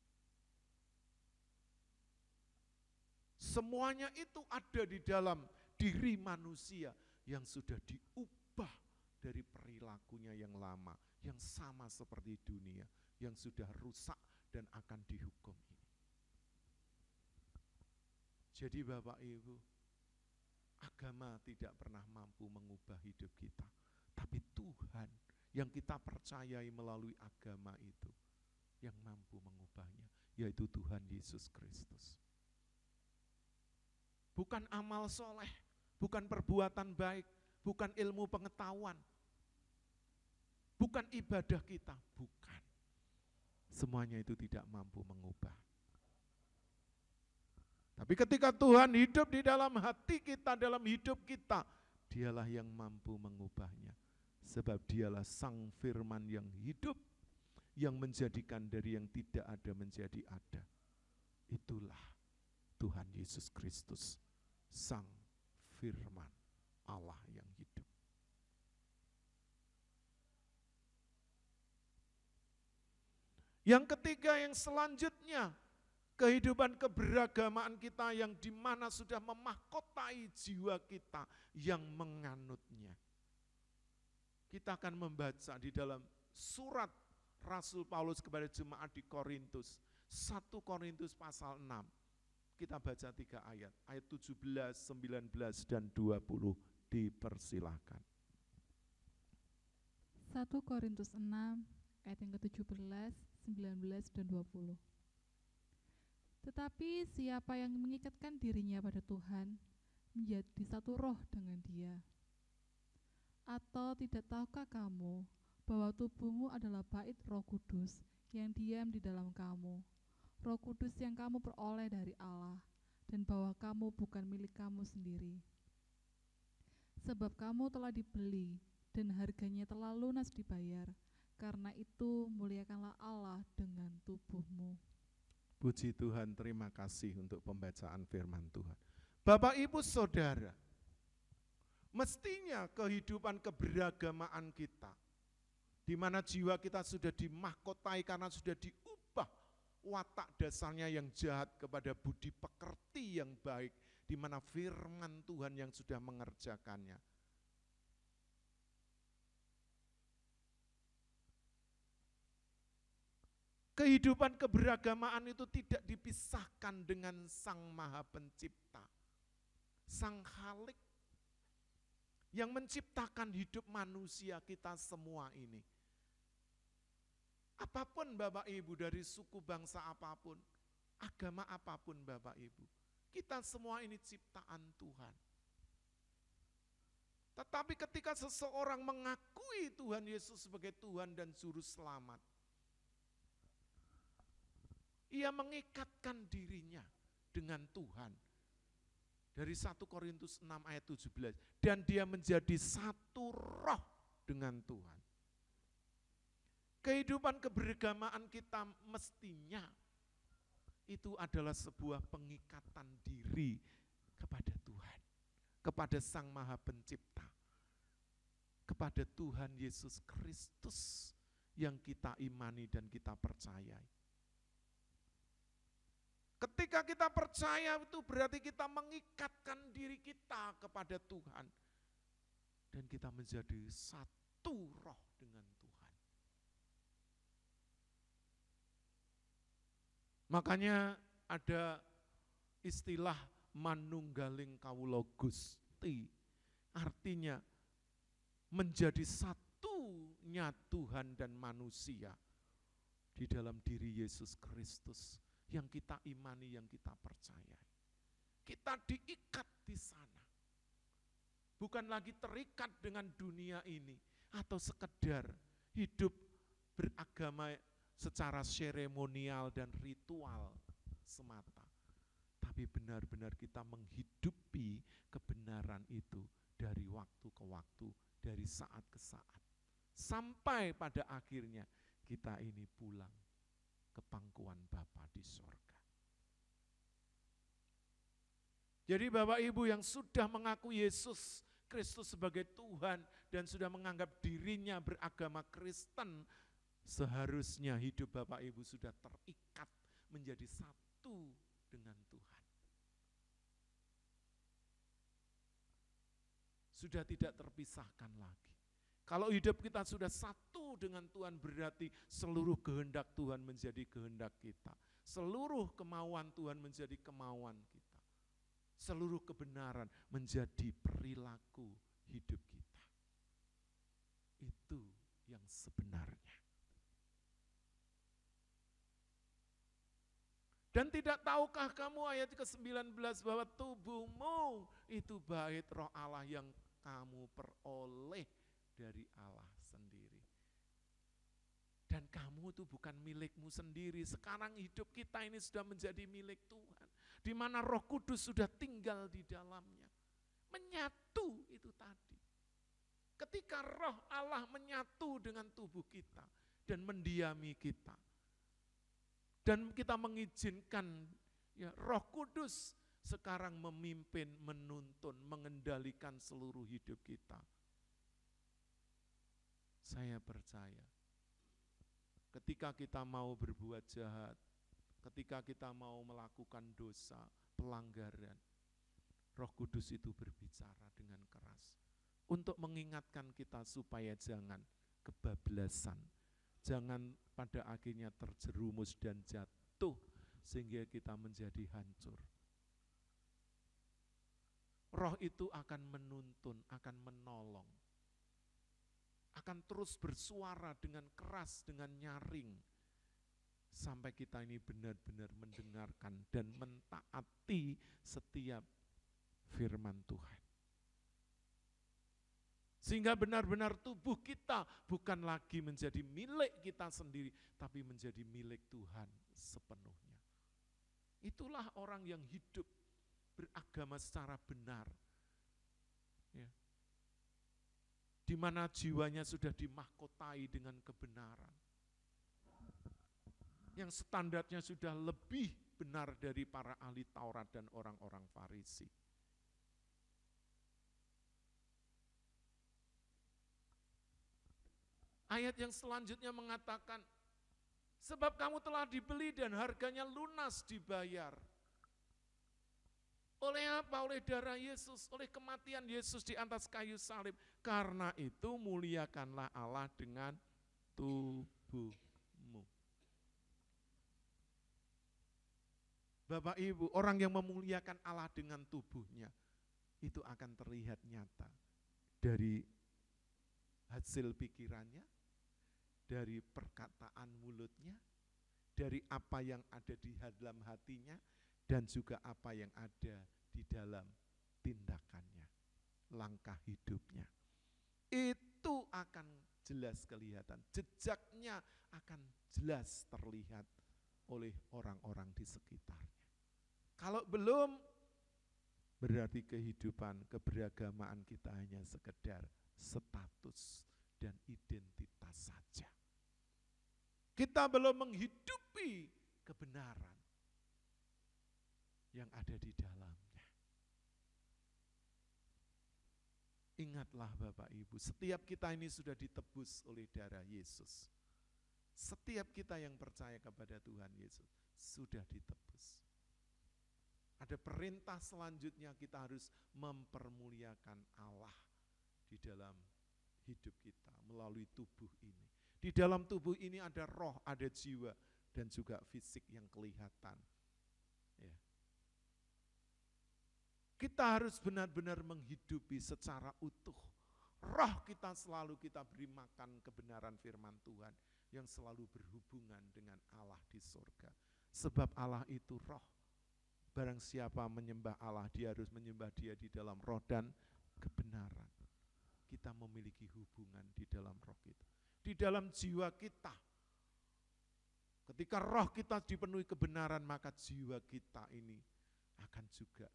Semuanya itu ada di dalam diri manusia yang sudah diubah dari perilakunya yang lama, yang sama seperti dunia, yang sudah rusak dan akan dihukum ini. Jadi Bapak Ibu, agama tidak pernah mampu mengubah hidup kita, tapi Tuhan yang kita percayai melalui agama itu, yang mampu mengubahnya, yaitu Tuhan Yesus Kristus. Bukan amal soleh, bukan perbuatan baik, bukan ilmu pengetahuan, bukan ibadah kita, bukan. Semuanya itu tidak mampu mengubah. Tapi ketika Tuhan hidup di dalam hati kita, dalam hidup kita, Dialah yang mampu mengubahnya. Sebab Dialah Sang Firman yang hidup, yang menjadikan dari yang tidak ada menjadi ada. Itulah Tuhan Yesus Kristus, Sang Firman Allah yang hidup. Yang ketiga, yang selanjutnya, kehidupan keberagamaan kita yang di mana sudah memahkotai jiwa kita yang menganutnya. Kita akan membaca di dalam surat Rasul Paulus kepada jemaat di Korintus, 1 Korintus pasal 6. Kita baca 3 ayat 17, 19, dan 20. Dipersilahkan. 1 Korintus 6 ayat yang ke-17, 19, dan 20. Tetapi siapa yang mengikatkan dirinya pada Tuhan, menjadi satu roh dengan Dia. Atau tidak tahukah kamu bahwa tubuhmu adalah bait Roh Kudus yang diam di dalam kamu, Roh Kudus yang kamu peroleh dari Allah, dan bahwa kamu bukan milik kamu sendiri. Sebab kamu telah dibeli, dan harganya telah lunas dibayar. Karena itu muliakanlah Allah dengan tubuhmu. Puji Tuhan, terima kasih untuk pembacaan firman Tuhan. Bapak, Ibu, Saudara, mestinya kehidupan keberagamaan kita, di mana jiwa kita sudah dimahkotai karena sudah diubah watak dasarnya yang jahat kepada budi pekerti yang baik, di mana firman Tuhan yang sudah mengerjakannya. Kehidupan keberagamaan itu tidak dipisahkan dengan Sang Maha Pencipta, Sang Khalik, yang menciptakan hidup manusia kita semua ini. Apapun Bapak Ibu, dari suku bangsa apapun, agama apapun Bapak Ibu, kita semua ini ciptaan Tuhan. Tetapi ketika seseorang mengakui Tuhan Yesus sebagai Tuhan dan Juru Selamat, ia mengikatkan dirinya dengan Tuhan. Dari 1 Korintus 6 ayat 17. Dan dia menjadi satu roh dengan Tuhan. Kehidupan keberagamaan kita mestinya itu adalah sebuah pengikatan diri kepada Tuhan. Kepada Sang Maha Pencipta. Kepada Tuhan Yesus Kristus yang kita imani dan kita percayai. Ketika kita percaya itu berarti kita mengikatkan diri kita kepada Tuhan. Dan kita menjadi satu roh dengan Tuhan. Makanya ada istilah manunggaling kawula Gusti. Artinya menjadi satunya Tuhan dan manusia di dalam diri Yesus Kristus. Yang kita imani, yang kita percayai. Kita diikat di sana. Bukan lagi terikat dengan dunia ini. Atau sekedar hidup beragama secara seremonial dan ritual semata. Tapi benar-benar kita menghidupi kebenaran itu dari waktu ke waktu, dari saat ke saat. Sampai pada akhirnya kita ini pulang ke pangkuan Bapa di sorga. Jadi Bapak Ibu yang sudah mengaku Yesus Kristus sebagai Tuhan dan sudah menganggap dirinya beragama Kristen, seharusnya hidup Bapak Ibu sudah terikat menjadi satu dengan Tuhan. Sudah tidak terpisahkan lagi. Kalau hidup kita sudah satu dengan Tuhan, berarti seluruh kehendak Tuhan menjadi kehendak kita. Seluruh kemauan Tuhan menjadi kemauan kita. Seluruh kebenaran menjadi perilaku hidup kita. Itu yang Dan tidak tahukah kamu ayat ke-19 bahwa tubuhmu itu bait roh Allah yang kamu peroleh dari Allah sendiri. Dan kamu itu bukan milikmu sendiri. Sekarang hidup kita ini sudah menjadi milik Tuhan. Di mana Roh Kudus sudah tinggal di dalamnya. Menyatu itu tadi. Ketika roh Allah menyatu dengan tubuh kita dan mendiami kita. Dan kita mengizinkan ya, Roh Kudus sekarang memimpin, menuntun, mengendalikan seluruh hidup kita. Saya percaya, ketika kita mau berbuat jahat, ketika kita mau melakukan dosa, pelanggaran, Roh Kudus itu berbicara dengan keras untuk mengingatkan kita supaya jangan kebablasan. Jangan pada akhirnya terjerumus dan jatuh sehingga kita menjadi hancur. Roh itu akan menuntun, akan menolong. Akan terus bersuara dengan keras, dengan nyaring. Sampai kita ini benar-benar mendengarkan dan mentaati setiap firman Tuhan. Sehingga benar-benar tubuh kita bukan lagi menjadi milik kita sendiri, tapi menjadi milik Tuhan sepenuhnya. Itulah orang yang hidup beragama secara benar. Ya. Di mana jiwanya sudah dimahkotai dengan kebenaran. Yang standarnya sudah lebih benar dari para ahli Taurat dan orang-orang Farisi. Ayat yang selanjutnya mengatakan, sebab kamu telah dibeli dan harganya lunas dibayar. Oleh apa? Oleh darah Yesus, oleh kematian Yesus di atas kayu salib. Karena itu muliakanlah Allah dengan tubuhmu. Bapak Ibu, orang yang memuliakan Allah dengan tubuhnya, itu akan terlihat nyata dari hasil pikirannya, dari perkataan mulutnya, dari apa yang ada di dalam hatinya, dan juga apa yang ada di dalam tindakannya, langkah hidupnya. Itu akan jelas kelihatan, jejaknya akan jelas terlihat oleh orang-orang di sekitarnya. Kalau belum, berarti kehidupan, keberagamaan kita hanya sekedar status dan identitas saja. Kita belum menghidupi kebenaran yang ada di dalamnya. Ingatlah Bapak Ibu, setiap kita ini sudah ditebus oleh darah Yesus. Setiap kita yang percaya kepada Tuhan Yesus sudah ditebus. Ada perintah selanjutnya, kita harus mempermuliakan Allah di dalam hidup kita melalui tubuh ini. Di dalam tubuh ini ada roh, ada jiwa, dan juga fisik yang kelihatan. Ya. Kita harus benar-benar menghidupi secara utuh. Roh kita selalu kita beri makan kebenaran firman Tuhan yang selalu berhubungan dengan Allah di surga. Sebab Allah itu roh. Barang siapa menyembah Allah, dia harus menyembah Dia di dalam roh dan kebenaran. Kita memiliki hubungan di dalam roh kita. Di dalam jiwa kita. Ketika roh kita dipenuhi kebenaran, maka jiwa kita ini akan juga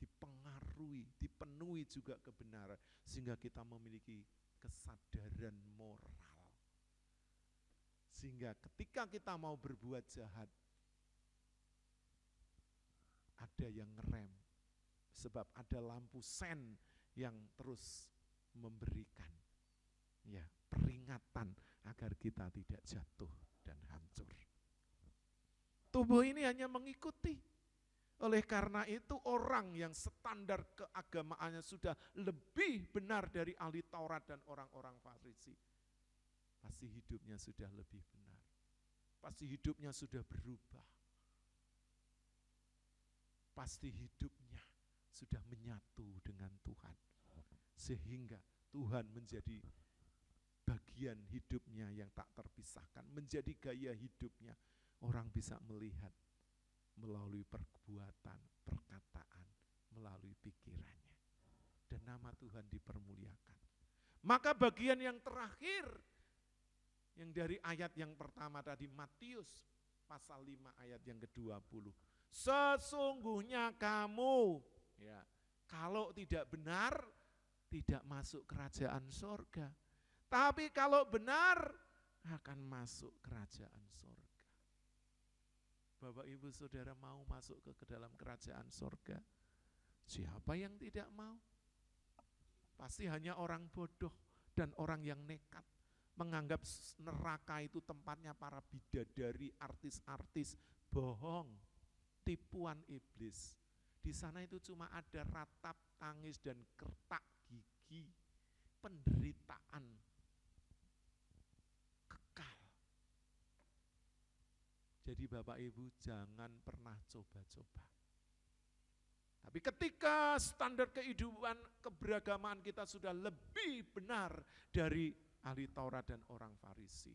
dipengaruhi, dipenuhi juga kebenaran. Sehingga kita memiliki kesadaran moral. Sehingga ketika kita mau berbuat jahat, ada yang ngerem. Sebab ada lampu sen yang terus memberikan ya peringatan agar kita tidak jatuh dan hancur. Tubuh ini hanya mengikuti. Oleh karena itu orang yang standar keagamaannya sudah lebih benar dari ahli Taurat dan orang-orang Farisi, pasti hidupnya sudah lebih benar. Pasti hidupnya sudah berubah. Pasti hidupnya sudah menyatu dengan Tuhan. Sehingga Tuhan menjadi bagian hidupnya yang tak terpisahkan, menjadi gaya hidupnya. Orang bisa melihat melalui perbuatan, perkataan, melalui pikirannya. Dan nama Tuhan dipermuliakan. Maka bagian yang terakhir, yang dari ayat yang pertama tadi, Matius pasal 5 ayat yang ke-20. Sesungguhnya kamu, ya, kalau tidak benar, tidak masuk kerajaan sorga. Tapi kalau benar, akan masuk kerajaan sorga. Bapak Ibu Saudara mau masuk ke dalam kerajaan sorga? Siapa yang tidak mau? Pasti hanya orang bodoh dan orang yang nekat. Menganggap neraka itu tempatnya para bidadari, artis-artis, bohong, tipuan iblis. Di sana itu cuma ada ratap, tangis, dan kertak gigi, penderitaan, kekal. Jadi Bapak Ibu jangan pernah coba-coba. Tapi ketika standar kehidupan keberagamaan kita sudah lebih benar dari ahli Taurat dan orang Farisi,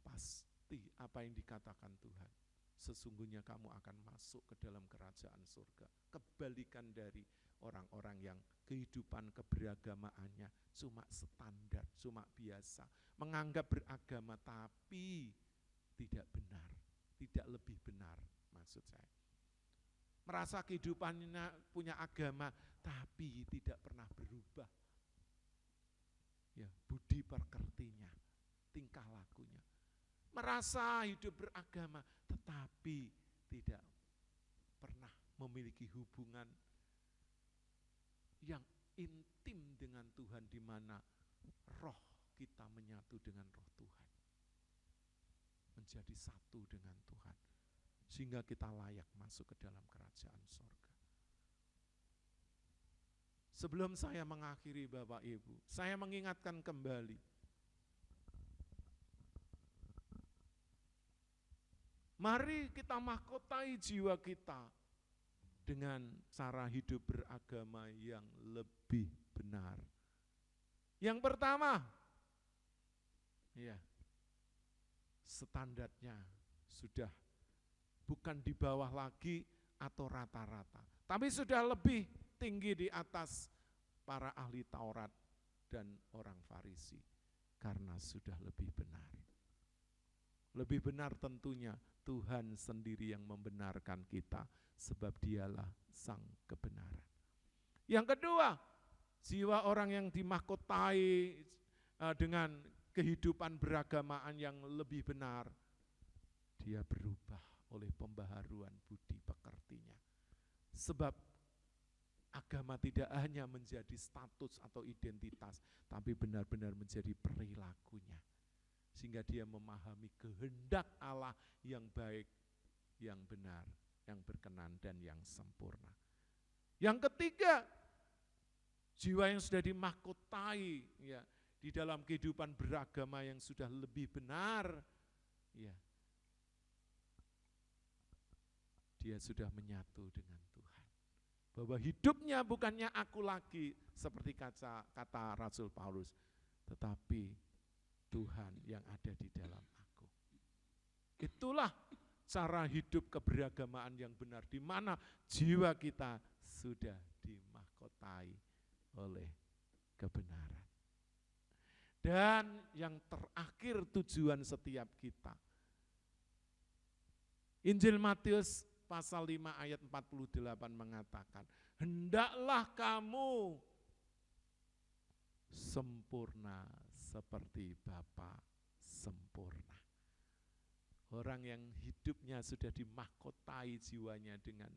pasti apa yang dikatakan Tuhan, sesungguhnya kamu akan masuk ke dalam kerajaan surga. Kebalikan dari orang-orang yang kehidupan keberagamaannya cuma standar, cuma biasa, menganggap beragama tapi tidak benar, tidak lebih benar maksud saya. Merasa kehidupannya punya agama tapi tidak pernah berubah. Ya, budi pekertinya, tingkah lakunya. Merasa hidup beragama tetapi tidak pernah memiliki hubungan yang intim dengan Tuhan, di mana roh kita menyatu dengan roh Tuhan. Menjadi satu dengan Tuhan. Sehingga kita layak masuk ke dalam kerajaan sorga. Sebelum saya mengakhiri Bapak Ibu, saya mengingatkan kembali. Mari kita mahkotai jiwa kita dengan cara hidup beragama yang lebih benar. Yang pertama, ya, standarnya sudah bukan di bawah lagi atau rata-rata, tapi sudah lebih tinggi di atas para ahli Taurat dan orang Farisi, karena sudah lebih benar. Lebih benar tentunya Tuhan sendiri yang membenarkan kita, sebab dialah sang kebenaran. Yang kedua, jiwa orang yang dimahkotai dengan kehidupan beragamaan yang lebih benar, dia berubah oleh pembaharuan budi pekertinya. Sebab agama tidak hanya menjadi status atau identitas, tapi benar-benar menjadi perilakunya. Sehingga dia memahami kehendak Allah yang baik, yang benar, yang berkenan, dan yang sempurna. Yang ketiga, jiwa yang sudah dimahkotai ya, di dalam kehidupan beragama yang sudah lebih benar, ya, dia sudah menyatu dengan Tuhan. Bahwa hidupnya bukannya aku lagi, seperti kata Rasul Paulus, tetapi Tuhan yang ada di dalam aku. Itulah cara hidup keberagamaan yang benar, di mana jiwa kita sudah dimahkotai oleh kebenaran. Dan yang terakhir, tujuan setiap kita. Injil Matius pasal 5 ayat 48 mengatakan, hendaklah kamu sempurna seperti Bapa sempurna. Orang yang hidupnya sudah dimahkotai jiwanya dengan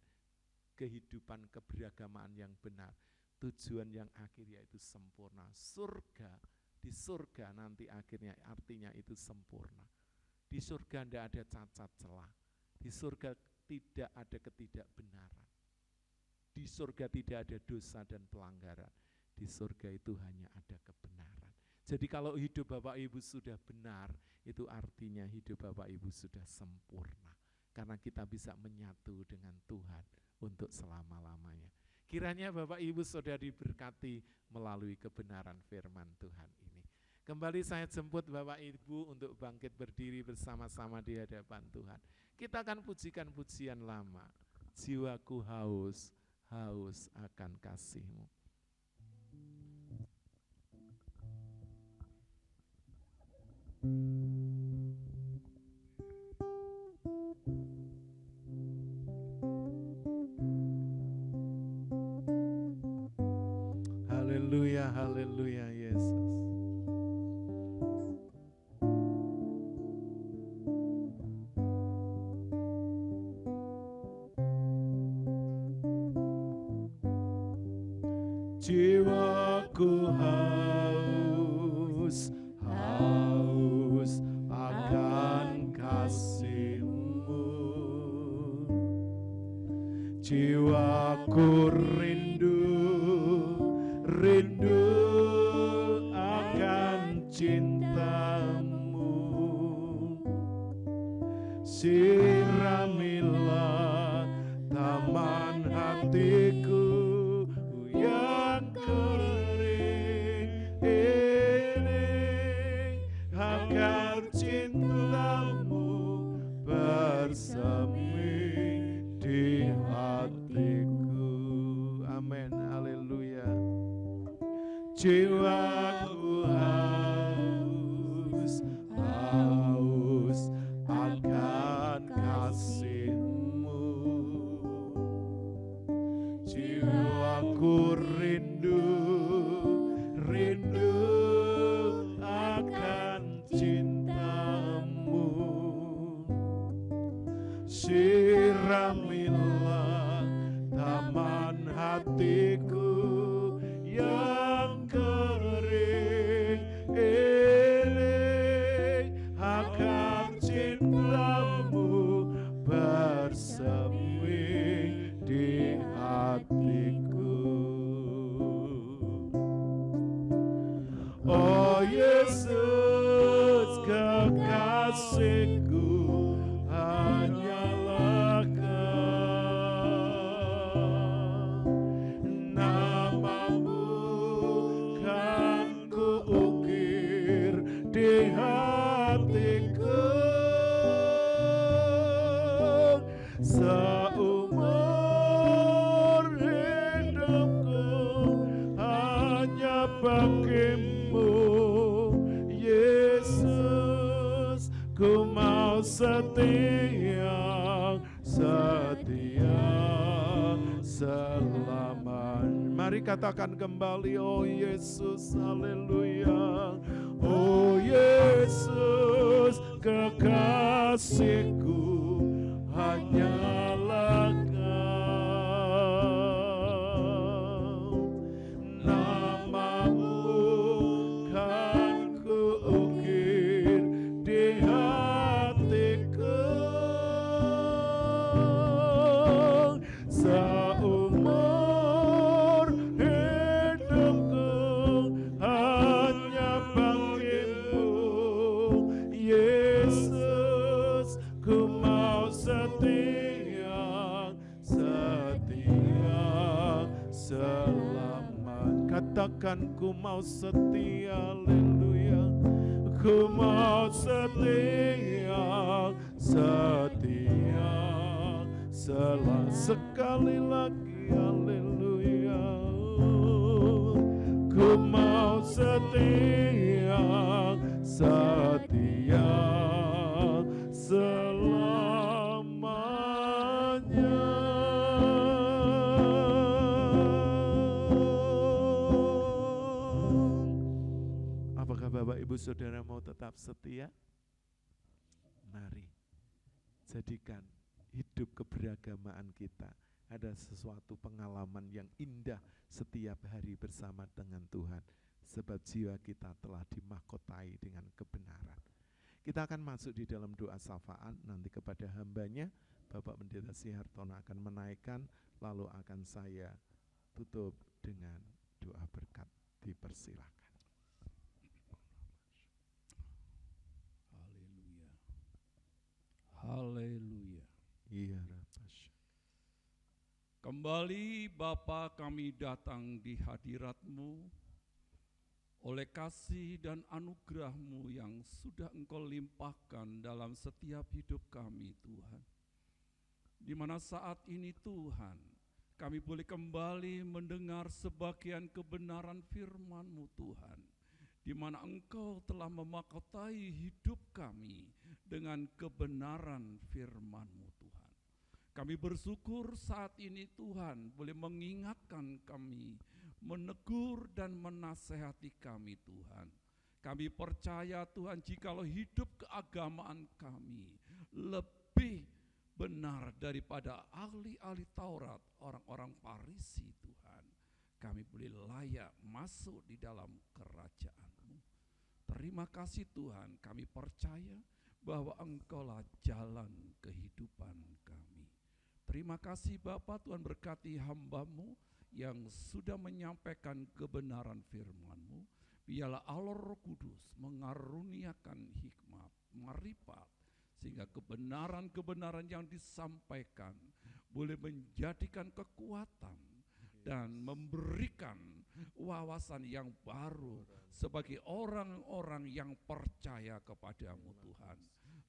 kehidupan keberagamaan yang benar, tujuan yang akhir yaitu sempurna. Surga, di surga nanti akhirnya artinya itu sempurna. Di surga tidak ada cacat celah. Di surga tidak ada ketidakbenaran. Di surga tidak ada dosa dan pelanggaran. Di surga itu hanya ada kebenaran. Jadi kalau hidup Bapak Ibu sudah benar, itu artinya hidup Bapak Ibu sudah sempurna. Karena kita bisa menyatu dengan Tuhan untuk selama-lamanya. Kiranya Bapak Ibu sudah diberkati melalui kebenaran firman Tuhan ini. Kembali saya jemput Bapak Ibu untuk bangkit berdiri bersama-sama di hadapan Tuhan. Kita akan pujikan pujian lama. Jiwaku haus, haus akan kasih-Mu. Haleluya, haleluya Yesus. Jiwaku haus, haus akan kasih-Mu. Jiwaku rindu, rindu akan cinta-Mu. Siramilah taman hatiku yang kering ini, agar cinta-Mu bersemi di hatiku. Amin, haleluya. Jiwaku haus, haus akan kasih-Mu. Jiwaku rindu, rindu akan cinta-Mu. Siramilah taman hatiku yang kering ini, agar cinta-Mu bersemi di hatiku. Oh Yesus kekasihku, hanyalah Kau. Nama-Mu kan kuukir di hatiku. Seumur hidupku hanya bagi-Mu, Yesus. Ku mau setia, setia selamanya. Mari katakan kembali, oh Yesus, haleluya. Oh Yesus kekasihku, hanyalah Kau. Nama-Mu kan kuukir di hatiku. Seumur hidupku hanya bagi-Mu, Yesus. Ku mau setia, setia selamanya. Katakan ku mau setia, haleluya. Ku mau setia, setia selamanya. Sekali lagi, haleluya. Ku mau setia, setia selamanya. Apakah Bapak Ibu Saudara mau tetap setia? Mari jadikan hidup keberagamaan kita ada sesuatu pengalaman yang indah setiap hari bersama dengan Tuhan, sebab jiwa kita telah dimahkotai dengan kebenaran. Kita akan masuk di dalam doa syafaat nanti kepada hambanya. Bapak Pendeta Sihartono akan menaikkan, lalu akan saya tutup dengan doa berkat. Dipersilakan. Haleluya. Haleluya. Iya, Rabbasya. Kembali Bapa kami datang di hadirat-Mu oleh kasih dan anugerah-Mu yang sudah Engkau limpahkan dalam setiap hidup kami, Tuhan. Di mana saat ini, Tuhan, kami boleh kembali mendengar sebagian kebenaran firman-Mu, Tuhan, di mana Engkau telah memahkotai hidup kami dengan kebenaran firman-Mu, Tuhan. Kami bersyukur saat ini, Tuhan, boleh mengingatkan kami, menegur dan menasehati kami, Tuhan. Kami percaya, Tuhan, jikalau hidup keagamaan kami lebih benar daripada ahli-ahli Taurat, orang-orang Farisi, Tuhan, kami boleh layak masuk di dalam kerajaan-Mu. Terima kasih, Tuhan, kami percaya bahwa Engkaulah jalan kehidupan kami. Terima kasih Bapa, Tuhan berkati hamba-Mu yang sudah menyampaikan kebenaran firman-Mu. Biarlah Allah Roh Kudus mengaruniakan hikmat, marifat, sehingga kebenaran-kebenaran yang disampaikan boleh menjadikan kekuatan dan memberikan wawasan yang baru sebagai orang-orang yang percaya kepada-Mu, Tuhan.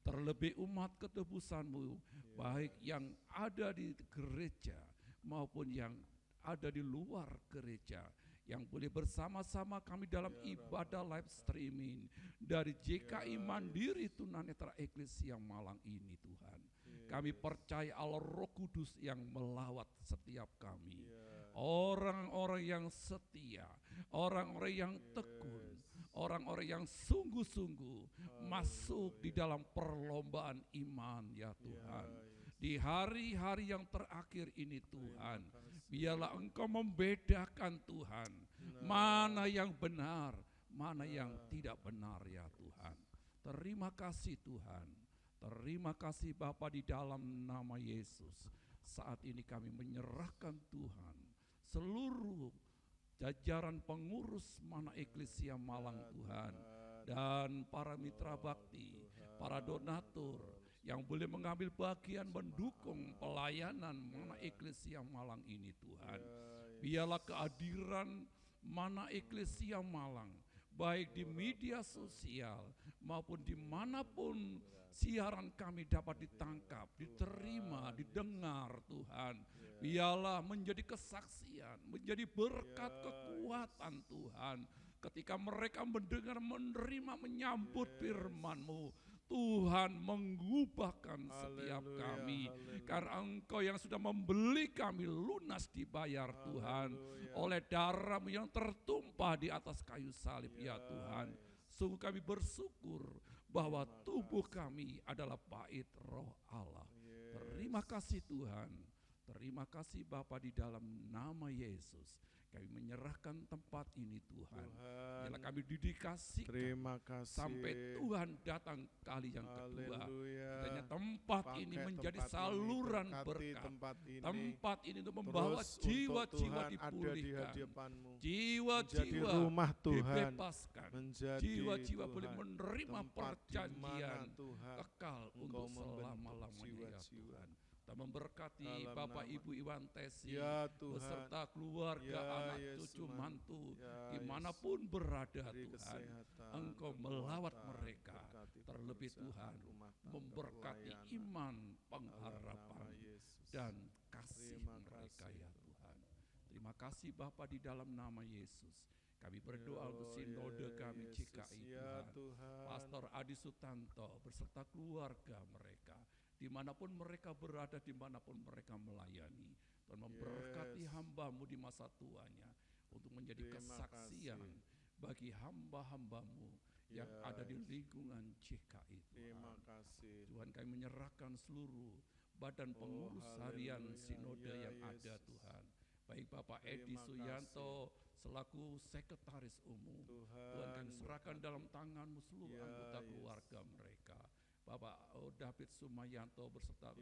Terlebih umat ketebusan-Mu, baik yang ada di gereja maupun yang ada di luar gereja, yang boleh bersama-sama kami dalam ibadah live streaming dari JKI Mandiri Tunanetra Eklesia Malang ini, Tuhan. Kami percaya Allah Roh Kudus yang melawat setiap kami. Orang-orang yang setia, orang-orang yang tekun, orang-orang yang sungguh-sungguh masuk di dalam perlombaan iman, ya Tuhan. Di hari-hari yang terakhir ini, Tuhan, biarlah Engkau membedakan, Tuhan, mana yang benar, mana yang tidak benar, ya Tuhan. Terima kasih, Tuhan. Terima kasih Bapa, di dalam nama Yesus. Saat ini kami menyerahkan, Tuhan, seluruh jajaran pengurus Mana Eklesia Malang, Tuhan, dan para mitra bakti, para donatur yang boleh mengambil bagian mendukung pelayanan Mana Eklesia Malang ini, Tuhan. Biarlah kehadiran Mana Eklesia Malang, baik di media sosial maupun dimanapun siaran kami dapat ditangkap, diterima, didengar, Tuhan. Biarlah menjadi kesaksian, menjadi berkat kekuatan, Tuhan. Ketika mereka mendengar, menerima, menyambut firman-Mu, Tuhan mengubahkan setiap kami. Karena Engkau yang sudah membeli kami lunas dibayar, Tuhan, oleh darah-Mu yang tertumpah di atas kayu salib, ya Tuhan. Sungguh kami bersyukur bahwa tubuh kami adalah bait Roh Allah. Terima kasih Tuhan. Terima kasih Bapa, di dalam nama Yesus. Kami menyerahkan tempat ini, Tuhan. Biarlah kami didikasikan sampai Tuhan datang kali yang kedua. Kiranya tempat ini menjadi saluran berkat. Tempat ini untuk membawa jiwa-jiwa dipulihkan, jiwa-jiwa dibebaskan, jiwa-jiwa boleh menerima perjanjian kekal untuk selama-lamanya, ya Tuhan. Kita memberkati Bapak Ibu Iwan Tesi, beserta keluarga, anak cucu mantu, dimanapun berada, Tuhan. Engkau melawat mereka, terlebih Tuhan memberkati iman, pengharapan, dan kasih mereka, ya Tuhan. Terima kasih Bapa, di dalam nama Yesus. Kami berdoa untuk sinode kami JKI, Tuhan. Pastor Adi Sutanto beserta keluarga mereka, dimanapun mereka berada, dimanapun mereka melayani. Tuhan memberkati hamba-Mu di masa tuanya untuk menjadi kesaksian bagi hamba-hamba-Mu yang ada di lingkungan JKI, Tuhan. Tuhan, kami menyerahkan seluruh badan pengurus harian sinode yang ada, Tuhan. Baik Bapak Edi Suyanto selaku sekretaris umum, Tuhan, kami serahkan dalam tangan-Mu seluruh anggota keluarga mereka. Bapak David Sumayanto beserta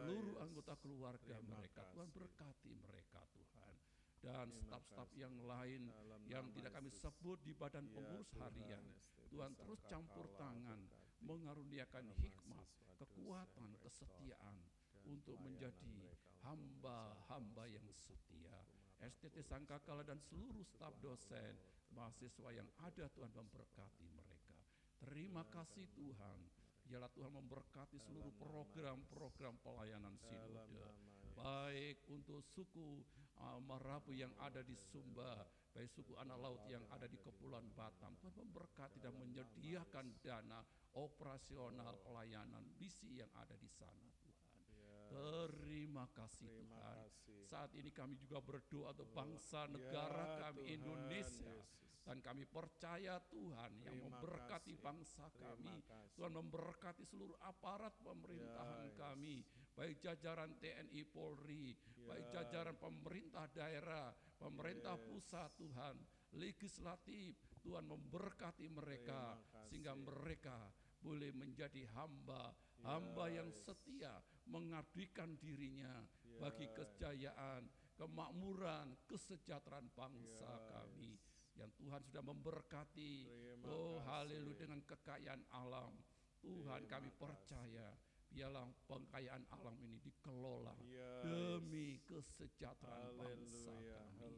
seluruh anggota keluarga mereka, Tuhan berkati mereka, Tuhan. Dan staf-staf yang lain yang tidak kami sebut di badan pengurus harian, Tuhan terus campur tangan, mengaruniakan hikmat, kekuatan, kesetiaan untuk menjadi hamba-hamba yang setia. STT Sangkakala dan seluruh staf dosen, mahasiswa yang ada, Tuhan memberkati mereka. Terima kasih Tuhan. Biarlah Tuhan memberkati seluruh program-program pelayanan sinode, baik untuk suku Marabu yang ada di Sumba, baik suku anak laut yang ada di Kepulauan Batam. Tuhan memberkati dan menyediakan dana operasional pelayanan misi yang ada di sana Tuhan. Terima kasih Tuhan. Saat ini kami juga berdoa untuk bangsa negara kami Indonesia. Dan kami percaya Tuhan yang memberkati bangsa kami. Tuhan memberkati seluruh aparat pemerintahan kami, baik jajaran TNI Polri, baik jajaran pemerintah daerah, pemerintah pusat Tuhan, legislatif. Tuhan memberkati mereka sehingga mereka boleh menjadi hamba yang setia, mengabdikan dirinya bagi kejayaan, kemakmuran, kesejahteraan bangsa kami. Yang Tuhan sudah memberkati, haleluya, dengan kekayaan alam. Tuhan kami percaya, biarlah pengkayaan alam ini dikelola demi kesejahteraan bangsa kami.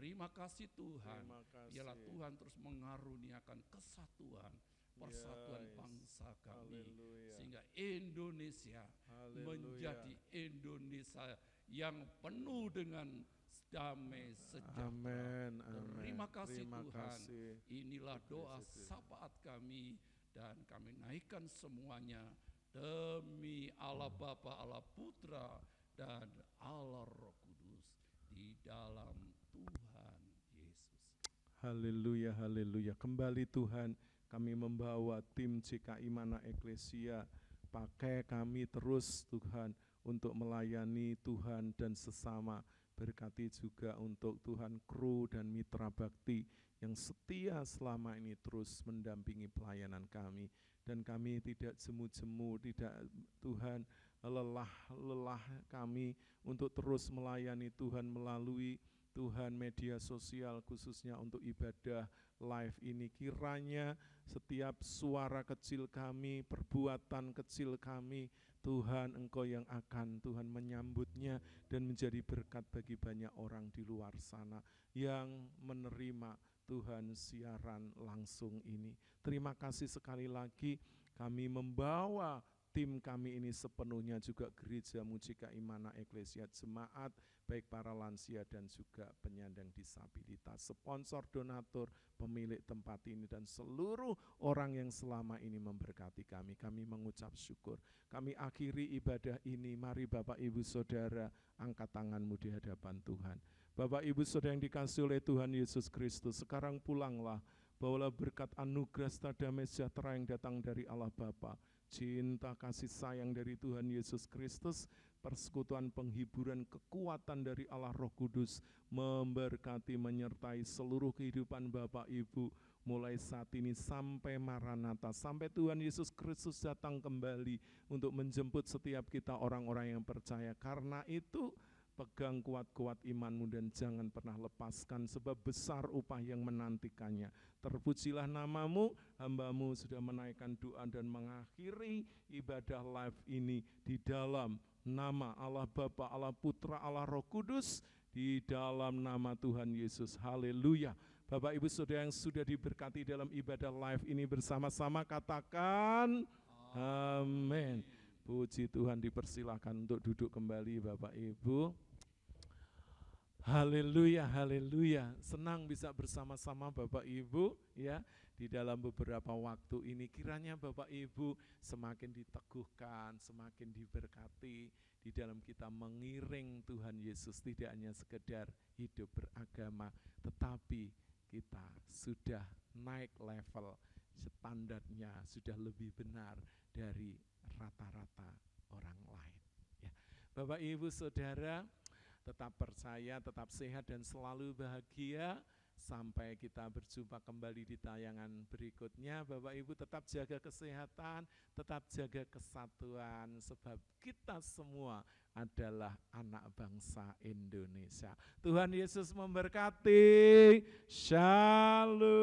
Terima kasih Tuhan, biarlah Tuhan terus mengaruniakan kesatuan, persatuan bangsa kami, sehingga Indonesia menjadi Indonesia yang penuh dengan damai sejahtera. Amin. Terima kasih Tuhan. Inilah doa syafaat kami dan kami naikkan semuanya demi Allah Bapa, Allah Putra dan Allah Roh Kudus di dalam Tuhan Yesus. Haleluya, haleluya. Kembali Tuhan, kami membawa tim GKI Mana Eklesia. Pakai kami terus Tuhan untuk melayani Tuhan dan sesama. Berkati juga untuk Tuhan kru dan mitra bakti yang setia selama ini terus mendampingi pelayanan kami. Dan kami tidak jemu-jemu, tidak Tuhan lelah kami untuk terus melayani Tuhan melalui Tuhan media sosial khususnya untuk ibadah live ini. Kiranya setiap suara kecil kami, perbuatan kecil kami, Tuhan Engkau yang akan Tuhan menyambutnya dan menjadi berkat bagi banyak orang di luar sana yang menerima Tuhan siaran langsung ini. Terima kasih sekali lagi kami membawa tim kami ini sepenuhnya juga Gereja GKI Mana Eklesia Jemaat, baik para lansia dan juga penyandang disabilitas, sponsor, donatur, pemilik tempat ini dan seluruh orang yang selama ini memberkati kami. Kami mengucap syukur. Kami akhiri ibadah ini. Mari Bapak Ibu Saudara angkat tanganmu di hadapan Tuhan. Bapak Ibu Saudara yang dikasihi oleh Tuhan Yesus Kristus, sekarang pulanglah, bawalah berkat anugerah serta damai sejahtera yang datang dari Allah Bapa, cinta kasih sayang dari Tuhan Yesus Kristus, persekutuan penghiburan kekuatan dari Allah Roh Kudus memberkati menyertai seluruh kehidupan Bapak Ibu mulai saat ini sampai Maranatha, sampai Tuhan Yesus Kristus datang kembali untuk menjemput setiap kita orang-orang yang percaya. Karena itu pegang kuat-kuat imanmu dan jangan pernah lepaskan sebab besar upah yang menantikannya. Terpujilah namamu, hambamu sudah menaikkan doa dan mengakhiri ibadah live ini di dalam nama Allah Bapa, Allah Putra, Allah Roh Kudus, di dalam nama Tuhan Yesus. Haleluya. Bapak Ibu Saudara yang sudah diberkati dalam ibadah live ini bersama-sama katakan amin. Puji Tuhan, dipersilakan untuk duduk kembali Bapak Ibu. Haleluya, haleluya. Senang bisa bersama-sama Bapak Ibu ya di dalam beberapa waktu ini. Kiranya Bapak Ibu semakin diteguhkan, semakin diberkati di dalam kita mengiring Tuhan Yesus, tidak hanya sekedar hidup beragama, tetapi kita sudah naik level, standarnya sudah lebih benar dari rata-rata orang lain. Ya. Bapak Ibu Saudara, tetap percaya, tetap sehat dan selalu bahagia sampai kita berjumpa kembali di tayangan berikutnya. Bapak Ibu tetap jaga kesehatan, tetap jaga kesatuan sebab kita semua adalah anak bangsa Indonesia. Tuhan Yesus memberkati. Shalom.